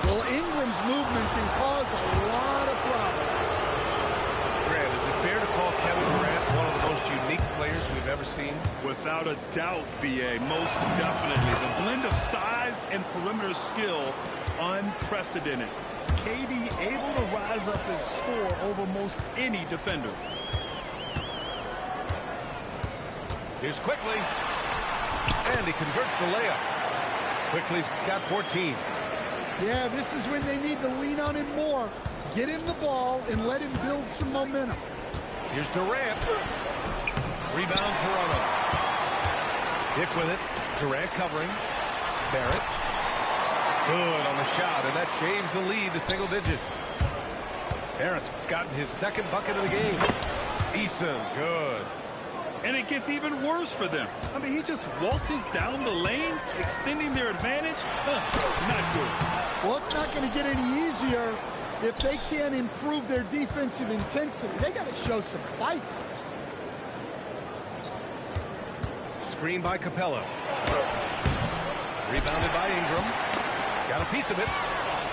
Well, Ingram's movement can cause a lot of problems. Grant, is it fair to call Kevin Durant one of the most unique players we've ever seen? Without a doubt, B.A., most definitely. The blend of size and perimeter skill, unprecedented. KD able to rise up his score over most any defender. Here's Quickly. And he converts the layup. Quickly's got 14. Yeah, this is when they need to lean on him more. Get him the ball and let him build some momentum. Here's Durant. Rebound Toronto. Dick with it. Durant covering. Barrett. Good on the shot, and that shaves the lead to single digits. Barrett's gotten his second bucket of the game. Eason, good. And it gets even worse for them. I mean, he just waltzes down the lane, extending their advantage. Not good. Well, it's not going to get any easier if they can't improve their defensive intensity. They got to show some fight. Screen by Capella. Rebounded by Ingram. Got a piece of it.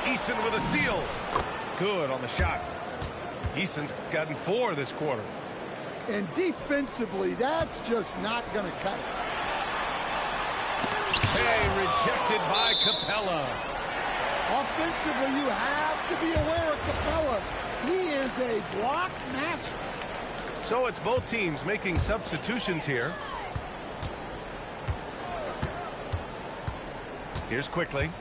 Eason with a steal. Good on the shot. Eason's gotten 4 this quarter. And defensively, that's just not going to cut it. Hey, rejected by Capella. Offensively, you have to be aware of Capella. He is a block master. So it's both teams making substitutions here. Here's Quickly.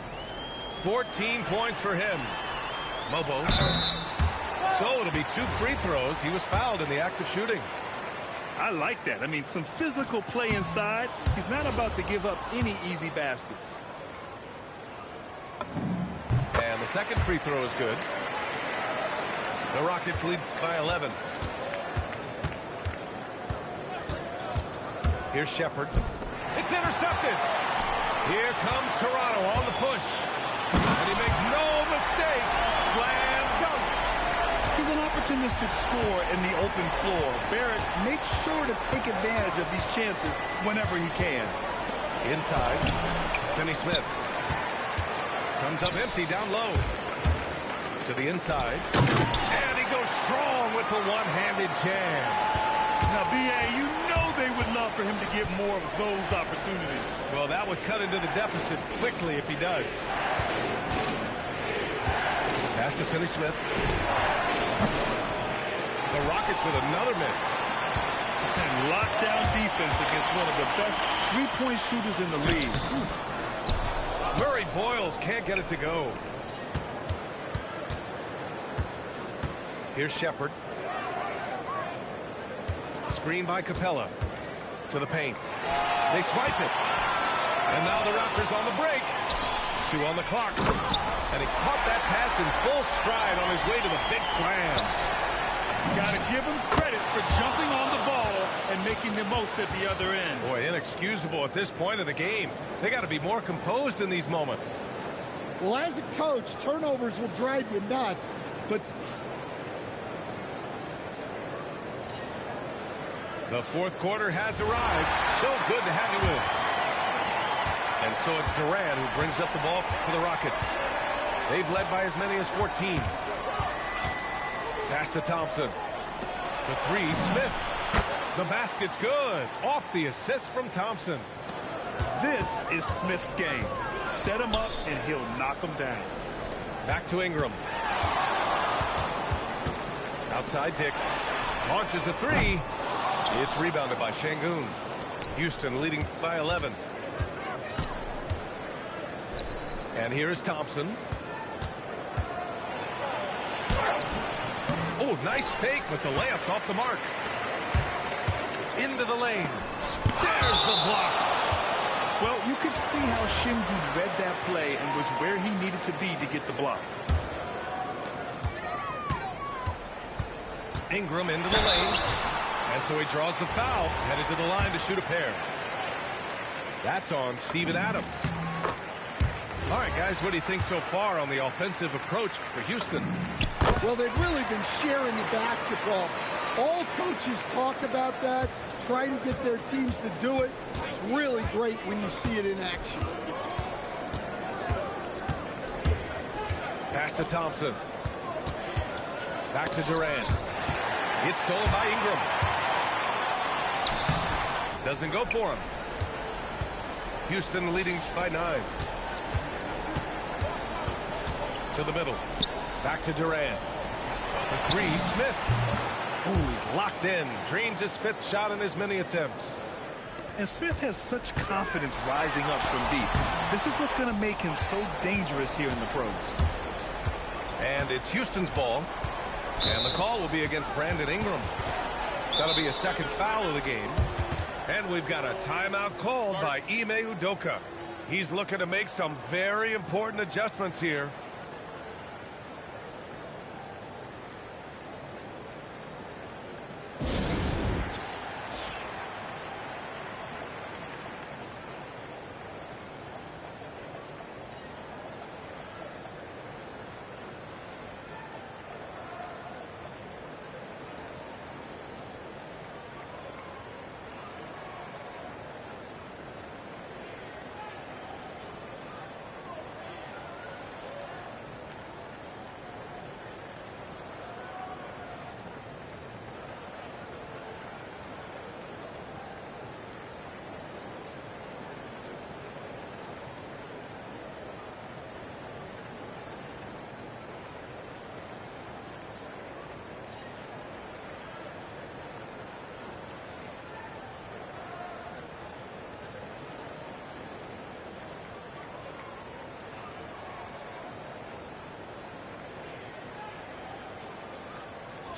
14 points for him. Mobo. So it'll be 2 free throws. He was fouled in the act of shooting. I like that. I mean, some physical play inside. He's not about to give up any easy baskets. And the second free throw is good. The Rockets lead by 11. Here's Shepherd. It's intercepted. Here comes Toronto on the push. And he makes no mistake. Slam dunk. He's an opportunistic scorer in the open floor. Barrett makes sure to take advantage of these chances whenever he can. Inside. Finney-Smith. Comes up empty down low. To the inside. And he goes goes strong with the one-handed jam. Now, B.A., you know they would love for him to get more of those opportunities. Well, that would cut into the deficit quickly if he does. Pass to Finney Smith. The Rockets with another miss. And lockdown defense against one of the best three-point shooters in the league. Murray Boyles can't get it to go. Here's Shepard. Screen by Capella. To the paint. They swipe it. And now the Raptors on the break. 2 on the clock. And he caught that pass in full stride on his way to the big slam. Got to give him credit for jumping on the ball and making the most at the other end. Boy, inexcusable at this point of the game. They got to be more composed in these moments. Well, as a coach, turnovers will drive you nuts, but the fourth quarter has arrived. So good to have you with us. And so it's Durant who brings up the ball for the Rockets. They've led by as many as 14. Pass to Thompson. The three, Smith. The basket's good. Off the assist from Thompson. This is Smith's game. Set him up and he'll knock him down. Back to Ingram. Outside Dick. Launches a three. It's rebounded by Şengün. Houston leading by 11. And here is Thompson. Oh, nice fake, but the layup's off the mark. Into the lane. There's the block. Well, you could see how Şengün read that play and was where he needed to be to get the block. Ingram into the lane. And so he draws the foul, headed to the line to shoot a pair. That's on Steven Adams. All right, guys, what do you think so far on the offensive approach for Houston? well, they've really been sharing the basketball. All coaches talk about that, try to get their teams to do it. It's really great when you see it in action. Pass to Thompson. Back to Durant. It's stolen by Ingram. Doesn't go for him. Houston leading by 9. To the middle. Back to Durant. The three, Smith. Ooh, he's locked in. Drains his 5th shot in his many attempts. And Smith has such confidence rising up from deep. This is what's going to make him so dangerous here in the pros. And it's Houston's ball. And the call will be against Brandon Ingram. That'll be a 2nd foul of the game. And we've got a timeout called by Ime Udoka. He's looking to make some very important adjustments here.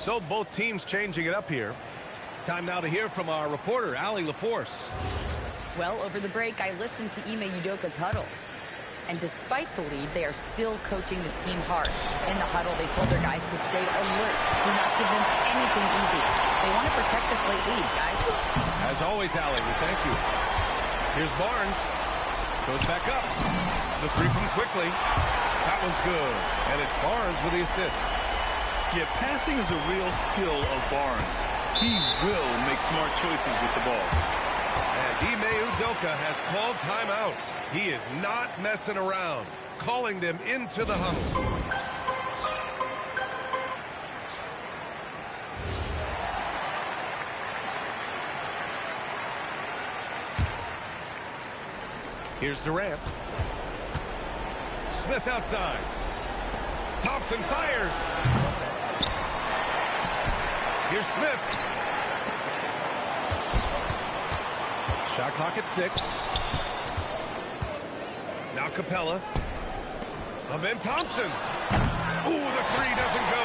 So both teams changing it up here. Time now to hear from our reporter, Allie LaForce. Well, over the break, I listened to Ime Udoka's huddle. And despite the lead, they are still coaching this team hard. In the huddle, they told their guys to stay alert. Do not give them anything easy. They want to protect this late lead, guys. As always, Allie, we thank you. Here's Barnes. Goes back up. The three from quickly. That one's good. And it's Barnes with the assist. Yeah, passing is a real skill of Barnes. He will make smart choices with the ball. And Ime Udoka has called timeout. He is not messing around, calling them into the huddle. Here's Durant. Smith outside. Thompson fires. Here's Smith. Shot clock at 6. Now Capella. And then Thompson. Ooh, the three doesn't go.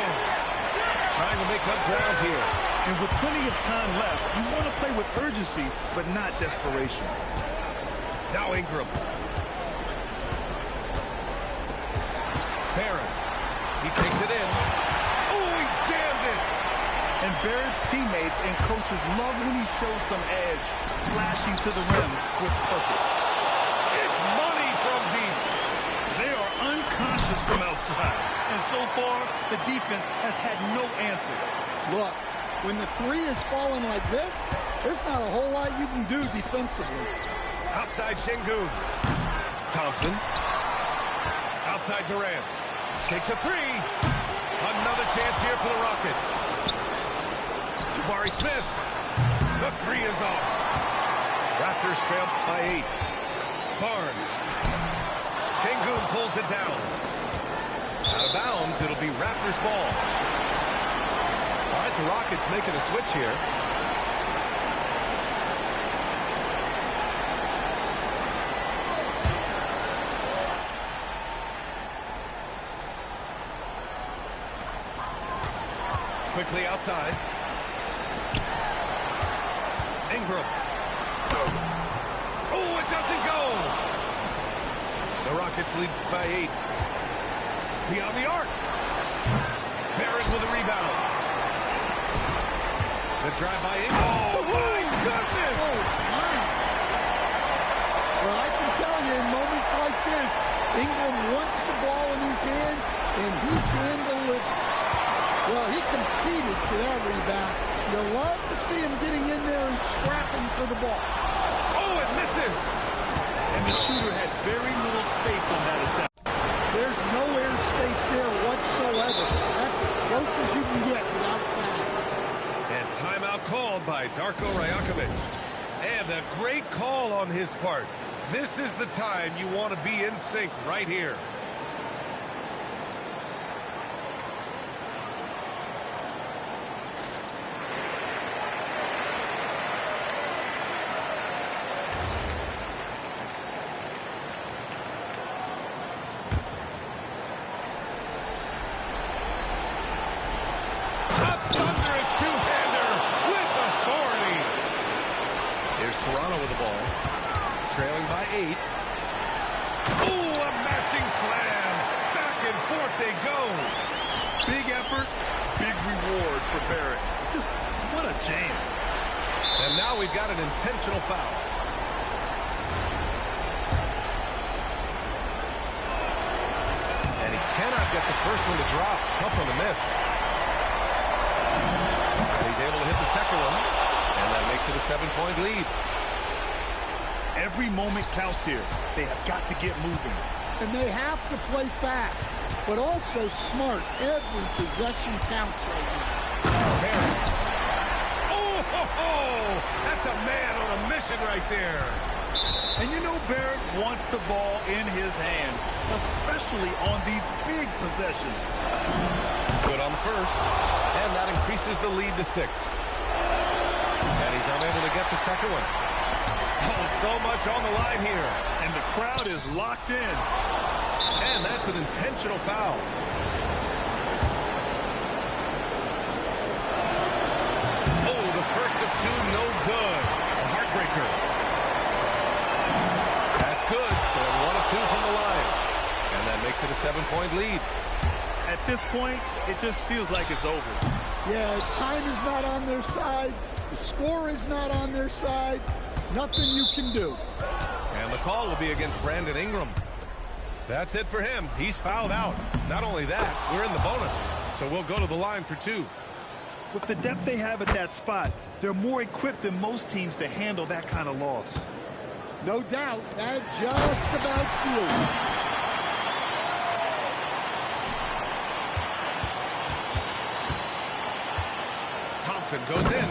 Trying to make up ground here. And with plenty of time left, you want to play with urgency, but not desperation. Now Ingram. Barron. He takes it in. Oh, he jammed it. And Barrett's teammates and coaches love when he shows some edge, slashing to the rim with purpose. It's money from deep. They are unconscious from outside. And so far, the defense has had no answer. Look, when the three is falling like this, there's not a whole lot you can do defensively. Outside Şengün. Thompson. Outside Durant. Takes a three. Another chance here for the Rockets. Jabari Smith. The three is off. Raptors trail by 8. Barnes. Şengün pulls it down. Out of bounds. It'll be Raptors ball. All right, the Rockets making a switch here. Quickly outside. Ingram. Oh, it doesn't go. The Rockets lead by 8. Beyond the arc. Barrett with a rebound. The drive by Ingram. Oh, my goodness. Oh, my. Well, I can tell you in moments like this, Ingram wants the ball in his hands, and he can deliver. Well, he competed for that rebound. You love to see him getting in there and scrapping for the ball. Oh, it misses. And the shooter had very little space on that attempt. There's no air space there whatsoever. That's as close as you can get without foul. And timeout called by Darko Rajakovic. And a great call on his part. This is the time you want to be in sync right here. Toronto with the ball. Trailing by 8. Ooh, a matching slam. Back and forth they go. Big effort, big reward for Barrett. Just what a jam. And now we've got an intentional foul. And he cannot get the first one to drop. Tough on the miss. And he's able to hit the second one. And that makes it a 7-point lead. Every moment counts here. They have got to get moving. And they have to play fast, but also smart. Every possession counts right now. Barrett. Oh, ho, ho. That's a man on a mission right there. And you know Barrett wants the ball in his hands, especially on these big possessions. Good on the first. And that increases the lead to 6. And he's unable to get the second one. Oh, so much on the line here. And the crowd is locked in. And that's an intentional foul. Oh, the first of 2, no good. A heartbreaker. That's good. They're 1 of 2 from the line. And that makes it a 7-point lead. At this point, it just feels like it's over. Yeah, time is not on their side. The score is not on their side. Nothing you can do. And the call will be against Brandon Ingram. That's it for him. He's fouled out. Not only that, we're in the bonus. So we'll go to the line for 2. With the depth they have at that spot, they're more equipped than most teams to handle that kind of loss. No doubt, that just about sealed it. Thompson goes in.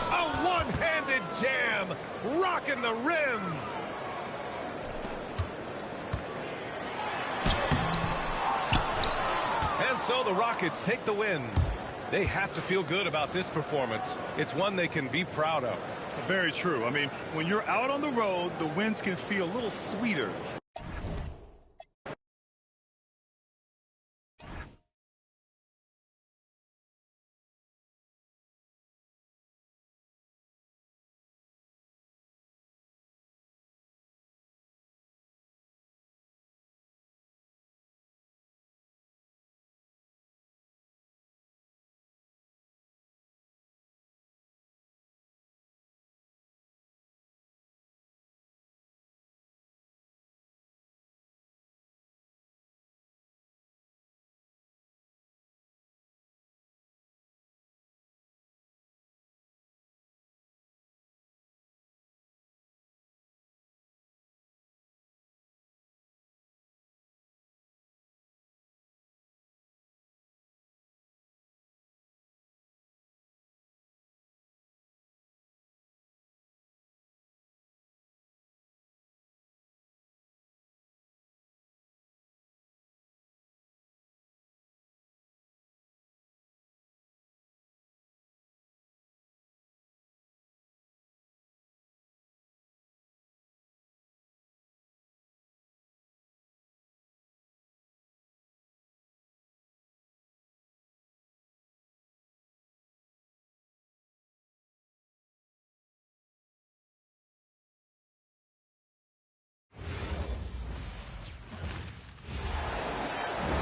A one-handed jam, rocking the rim. so the Rockets take the win. They have to feel good about this performance. It's one they can be proud of. Very true. I mean, when you're out on the road, the wins can feel a little sweeter.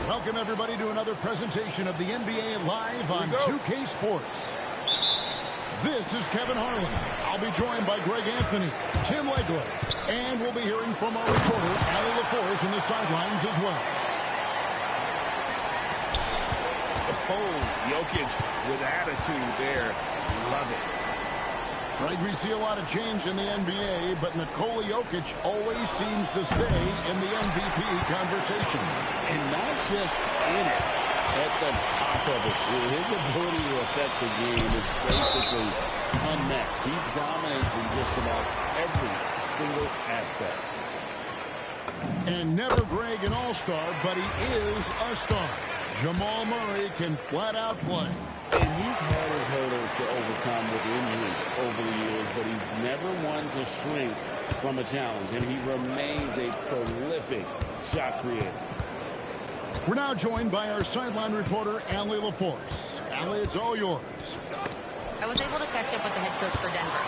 Welcome, everybody, to another presentation of the NBA Live on 2K Sports. This is Kevin Harlan. I'll be joined by Greg Anthony, Tim Legler, and we'll be hearing from our reporter, Ali LaForce, in the sidelines as well. Oh, Jokic with attitude there. Love it. Right, we see a lot of change in the NBA, but Nikola Jokic always seems to stay in the MVP conversation. And not just in it, at the top of it. His ability to affect the game is basically unmatched. He dominates in just about every single aspect. And never Greg an all-star, but he is a star. Jamal Murray can flat out play. And he's had his hurdles to overcome with injury over the years, but he's never one to shrink from a challenge, and he remains a prolific shot creator. We're now joined by our sideline reporter, Ali LaForce. Ali, it's all yours. I was able to catch up with the head coach for Denver.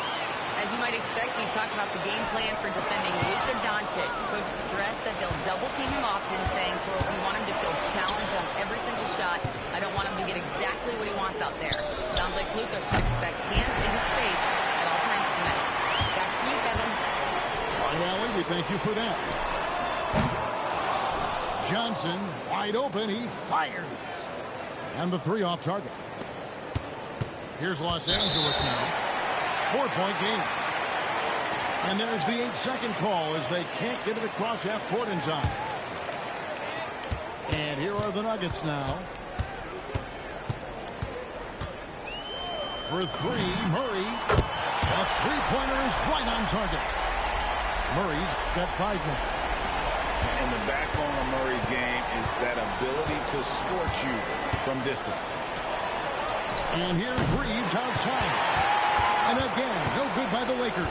As you might expect, we talk about the game plan for defending Luka Doncic. Coach stressed that they'll double-team him often, saying, quote, we want him to feel challenged on every single shot. I don't want him to get exactly what he wants out there. Sounds like Luka should expect hands in his face at all times tonight. Back to you, Kevin. All right, Ali, we thank you for that. Johnson, wide open, he fires. And the three off target. Here's Los Angeles now. 4-point game. And there's the 8-second call as they can't get it across half court in time. And here are the Nuggets now. For three, Murray. A three-pointer is right on target. Murray's got 5 more. And the backbone of Murray's game is that ability to scorch you from distance. And here's Reeves outside. And again, no good by the Lakers.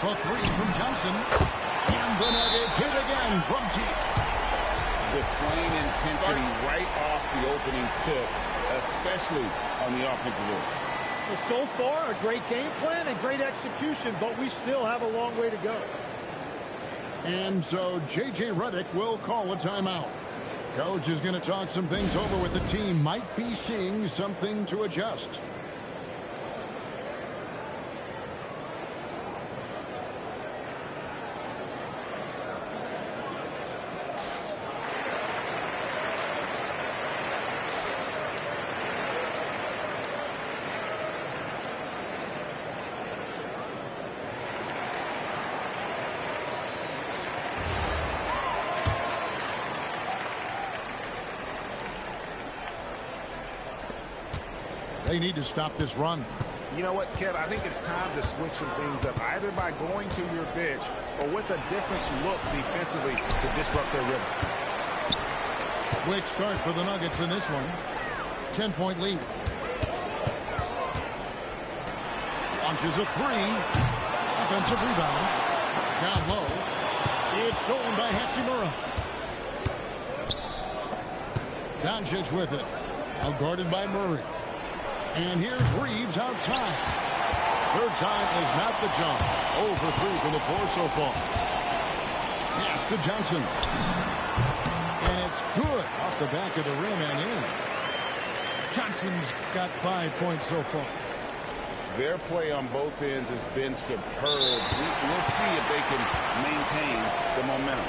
A three from Johnson. And the Nuggets hit again from deep. Displaying intensity right off the opening tip, especially on the offensive end. Well, so far, a great game plan and great execution, but we still have a long way to go. And so J.J. Redick will call a timeout. Coach is going to talk some things over with the team. Might be seeing something to adjust. They need to stop this run. You know what, Kev? I think it's time to switch some things up, either by going to your bench or with a different look defensively to disrupt their rhythm. Quick start for the Nuggets in this one. 10-point lead. Launches a three. Offensive rebound. Down low. It's stolen by Hachimura. Doncic with it. Now guarded by Murray. And here's Reeves outside. Third time is not the jump. 0 for 3 from the floor so far. Pass to Johnson. And it's good off the back of the rim and in. Johnson's got 5 points so far. Their play on both ends has been superb. We'll see if they can maintain the momentum.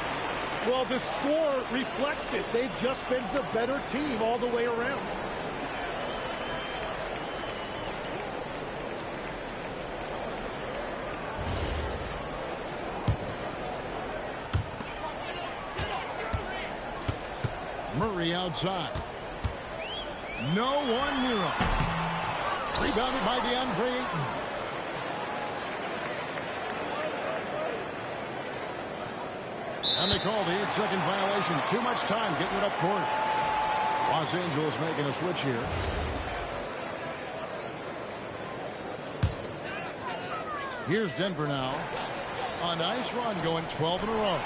Well, the score reflects it. They've just been the better team all the way around. Murray outside. No one near him. Rebounded by DeAndre Ayton. And they call the 8-second violation. Too much time getting it up court. Los Angeles making a switch here. Here's Denver now. A nice run going 12 in a row.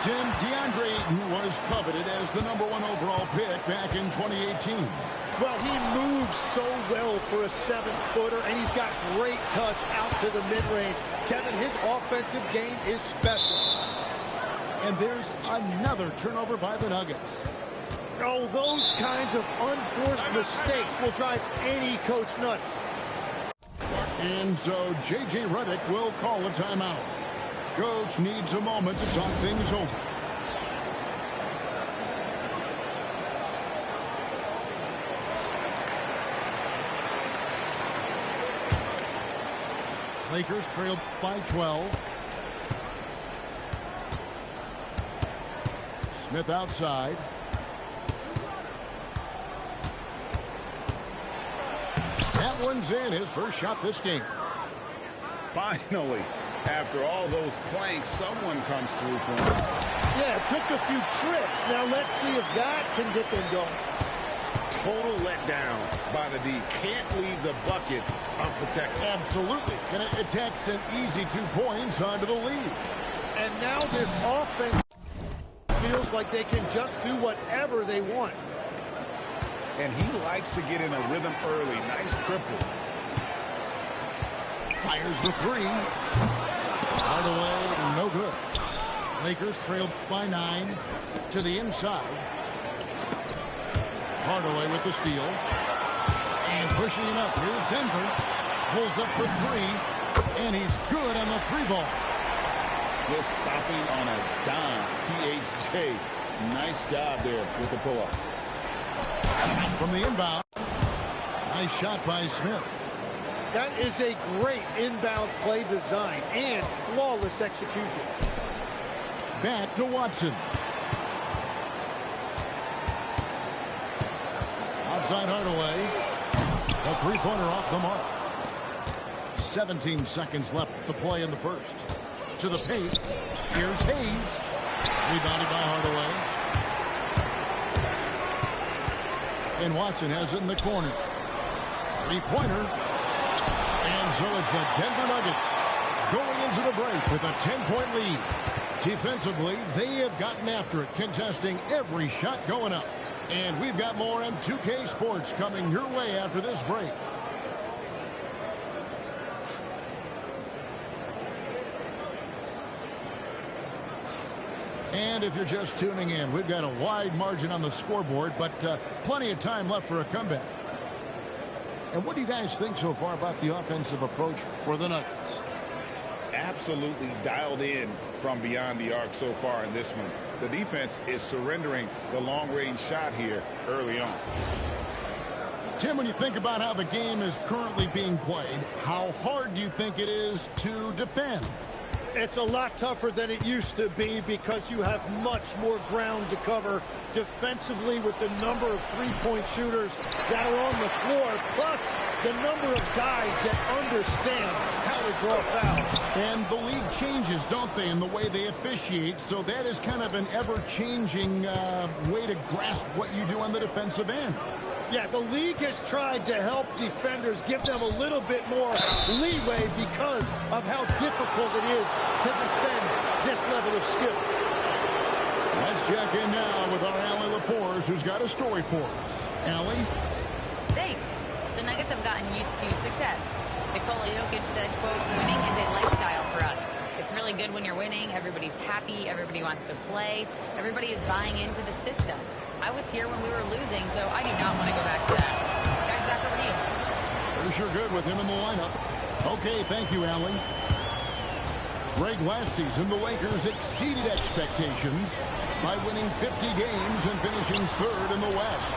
Tim, DeAndre Ayton was coveted as the #1 overall pick back in 2018. Well, he moves so well for a 7-footer, and he's got great touch out to the mid-range. Kevin, his offensive game is special. And there's another turnover by the Nuggets. Oh, those kinds of unforced mistakes will drive any coach nuts. And so J.J. Redick will call a timeout. Coach needs a moment to talk things over. Lakers trail by 12. Smith outside. That one's in. His first shot this game. Finally, after all those clanks, someone comes through for him. Yeah, it took a few trips. Now let's see if that can get them going. Total letdown by the D. Can't leave the bucket unprotected. Absolutely. And it takes an easy 2 points onto the lead. And now this offense feels like they can just do whatever they want. And he likes to get in a rhythm early. Nice triple. Fires the three. Hardaway, no good. Lakers trail by 9 to the inside. Hardaway with the steal. And pushing it up. Here's Denver. Pulls up for 3. And he's good on the 3-ball. Just stopping on a dime. THJ, nice job there with the pull-up. From the inbound. Nice shot by Smith. That is a great inbound play design and flawless execution. Back to Watson. Outside Hardaway. A 3-pointer off the mark. 17 seconds left to play in the first. To the paint. Here's Hayes. Rebounded by Hardaway. And Watson has it in the corner. 3-pointer. And so it's the Denver Nuggets going into the break with a 10-point lead. Defensively, they have gotten after it, contesting every shot going up. And we've got more on 2K Sports coming your way after this break. And if you're just tuning in, we've got a wide margin on the scoreboard, but plenty of time left for a comeback. And what do you guys think so far about the offensive approach for the Nuggets? Absolutely dialed in from beyond the arc so far in this one. The defense is surrendering the long-range shot here early on. Tim, when you think about how the game is currently being played, how hard do you think it is to defend? It's a lot tougher than it used to be because you have much more ground to cover defensively with the number of three-point shooters that are on the floor, plus the number of guys that understand how to draw fouls. And the league changes, don't they, in the way they officiate, so that is kind of an ever-changing way to grasp what you do on the defensive end. Yeah, the league has tried to help defenders, give them a little bit more leeway because of how difficult it is to defend this level of skill. Let's check in now with our Allie LaForce, who's got a story for us. Allie? Thanks. The Nuggets have gotten used to success. Nikola Jokic said, quote, winning is a lifestyle for us. It's really good when you're winning. Everybody's happy. Everybody wants to play. Everybody is buying into the system. I was here when we were losing, so I do not want to go back to that. Guys, back over to you. They're sure good with him in the lineup. Okay, thank you, Allie. Greg, last season, the Lakers exceeded expectations by winning 50 games and finishing third in the West.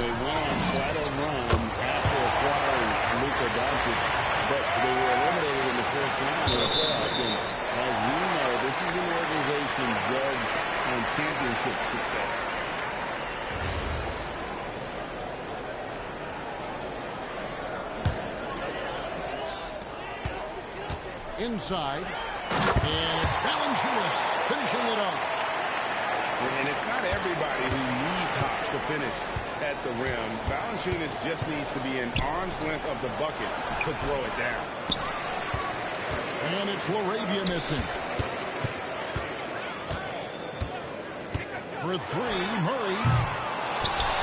They went on quite a run after acquiring Luka Doncic, but they were eliminated in the first round of the playoffs. And as we know, this is an organization judged on championship success. Inside, and it's Valanciunas finishing it up. And it's not everybody who needs hops to finish at the rim. Valanciunas just needs to be an arm's length of the bucket to throw it down. And it's Laravia missing. For three, Murray.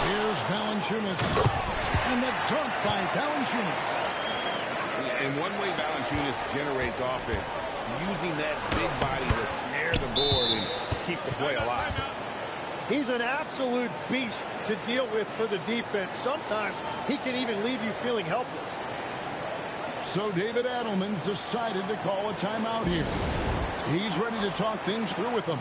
Here's Valanciunas. And the dunk by Valanciunas. And one way Valanciunas generates offense, using that big body to snare the board and keep the play alive. He's an absolute beast to deal with for the defense. Sometimes he can even leave you feeling helpless. So David Adelman's decided to call a timeout here. He's ready to talk things through with them.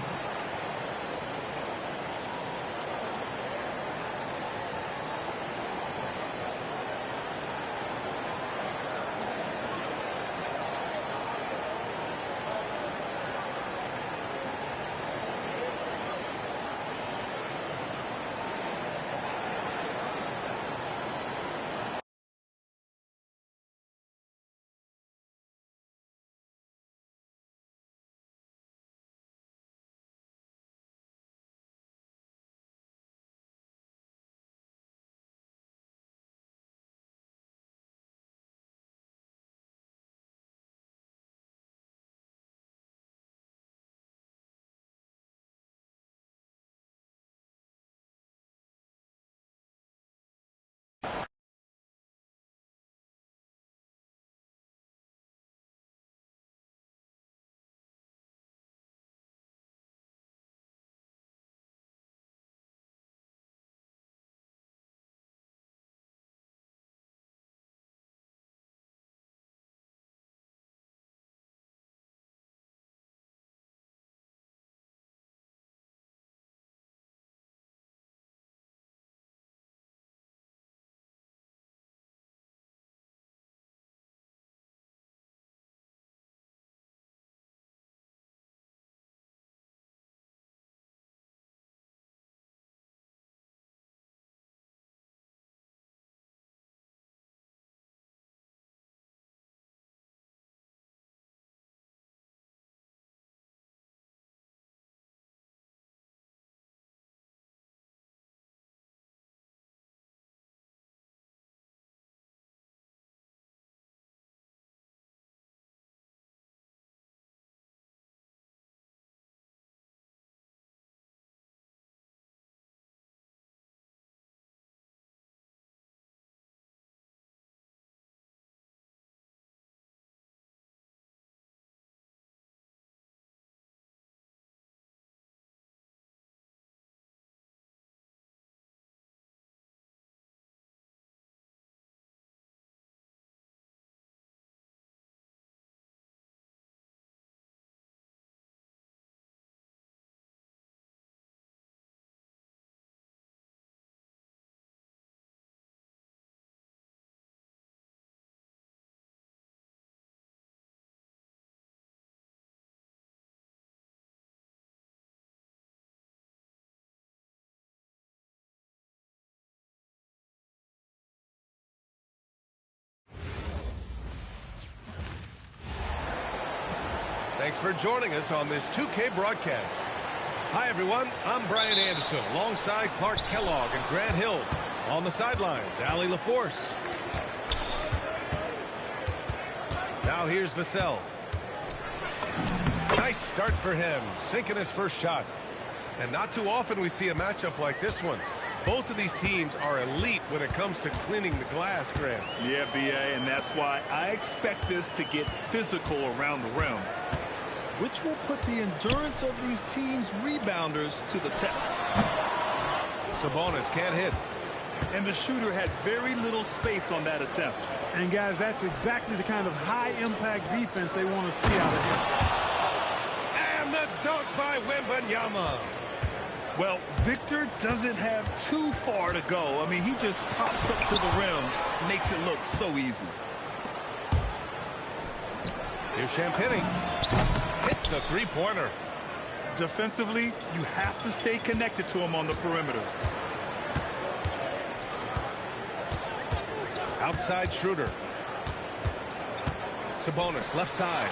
Thanks for joining us on this 2K broadcast. Hi, everyone. I'm Brian Anderson alongside Clark Kellogg and Grant Hill. On the sidelines, Allie LaForce. Now here's Vassell. Nice start for him, sinking his first shot. And not too often we see a matchup like this one. Both of these teams are elite when it comes to cleaning the glass, Grant. Yeah, BA, and that's why I expect this to get physical around the rim, which will put the endurance of these teams' rebounders to the test. Sabonis can't hit. And the shooter had very little space on that attempt. And, guys, that's exactly the kind of high-impact defense they want to see out of him. And the dunk by Wembanyama. Well, Victor doesn't have too far to go. I mean, he just pops up to the rim, makes it look so easy. Here's Champagny. Hits the three-pointer. Defensively, you have to stay connected to him on the perimeter. Outside Schroeder. Sabonis, left side.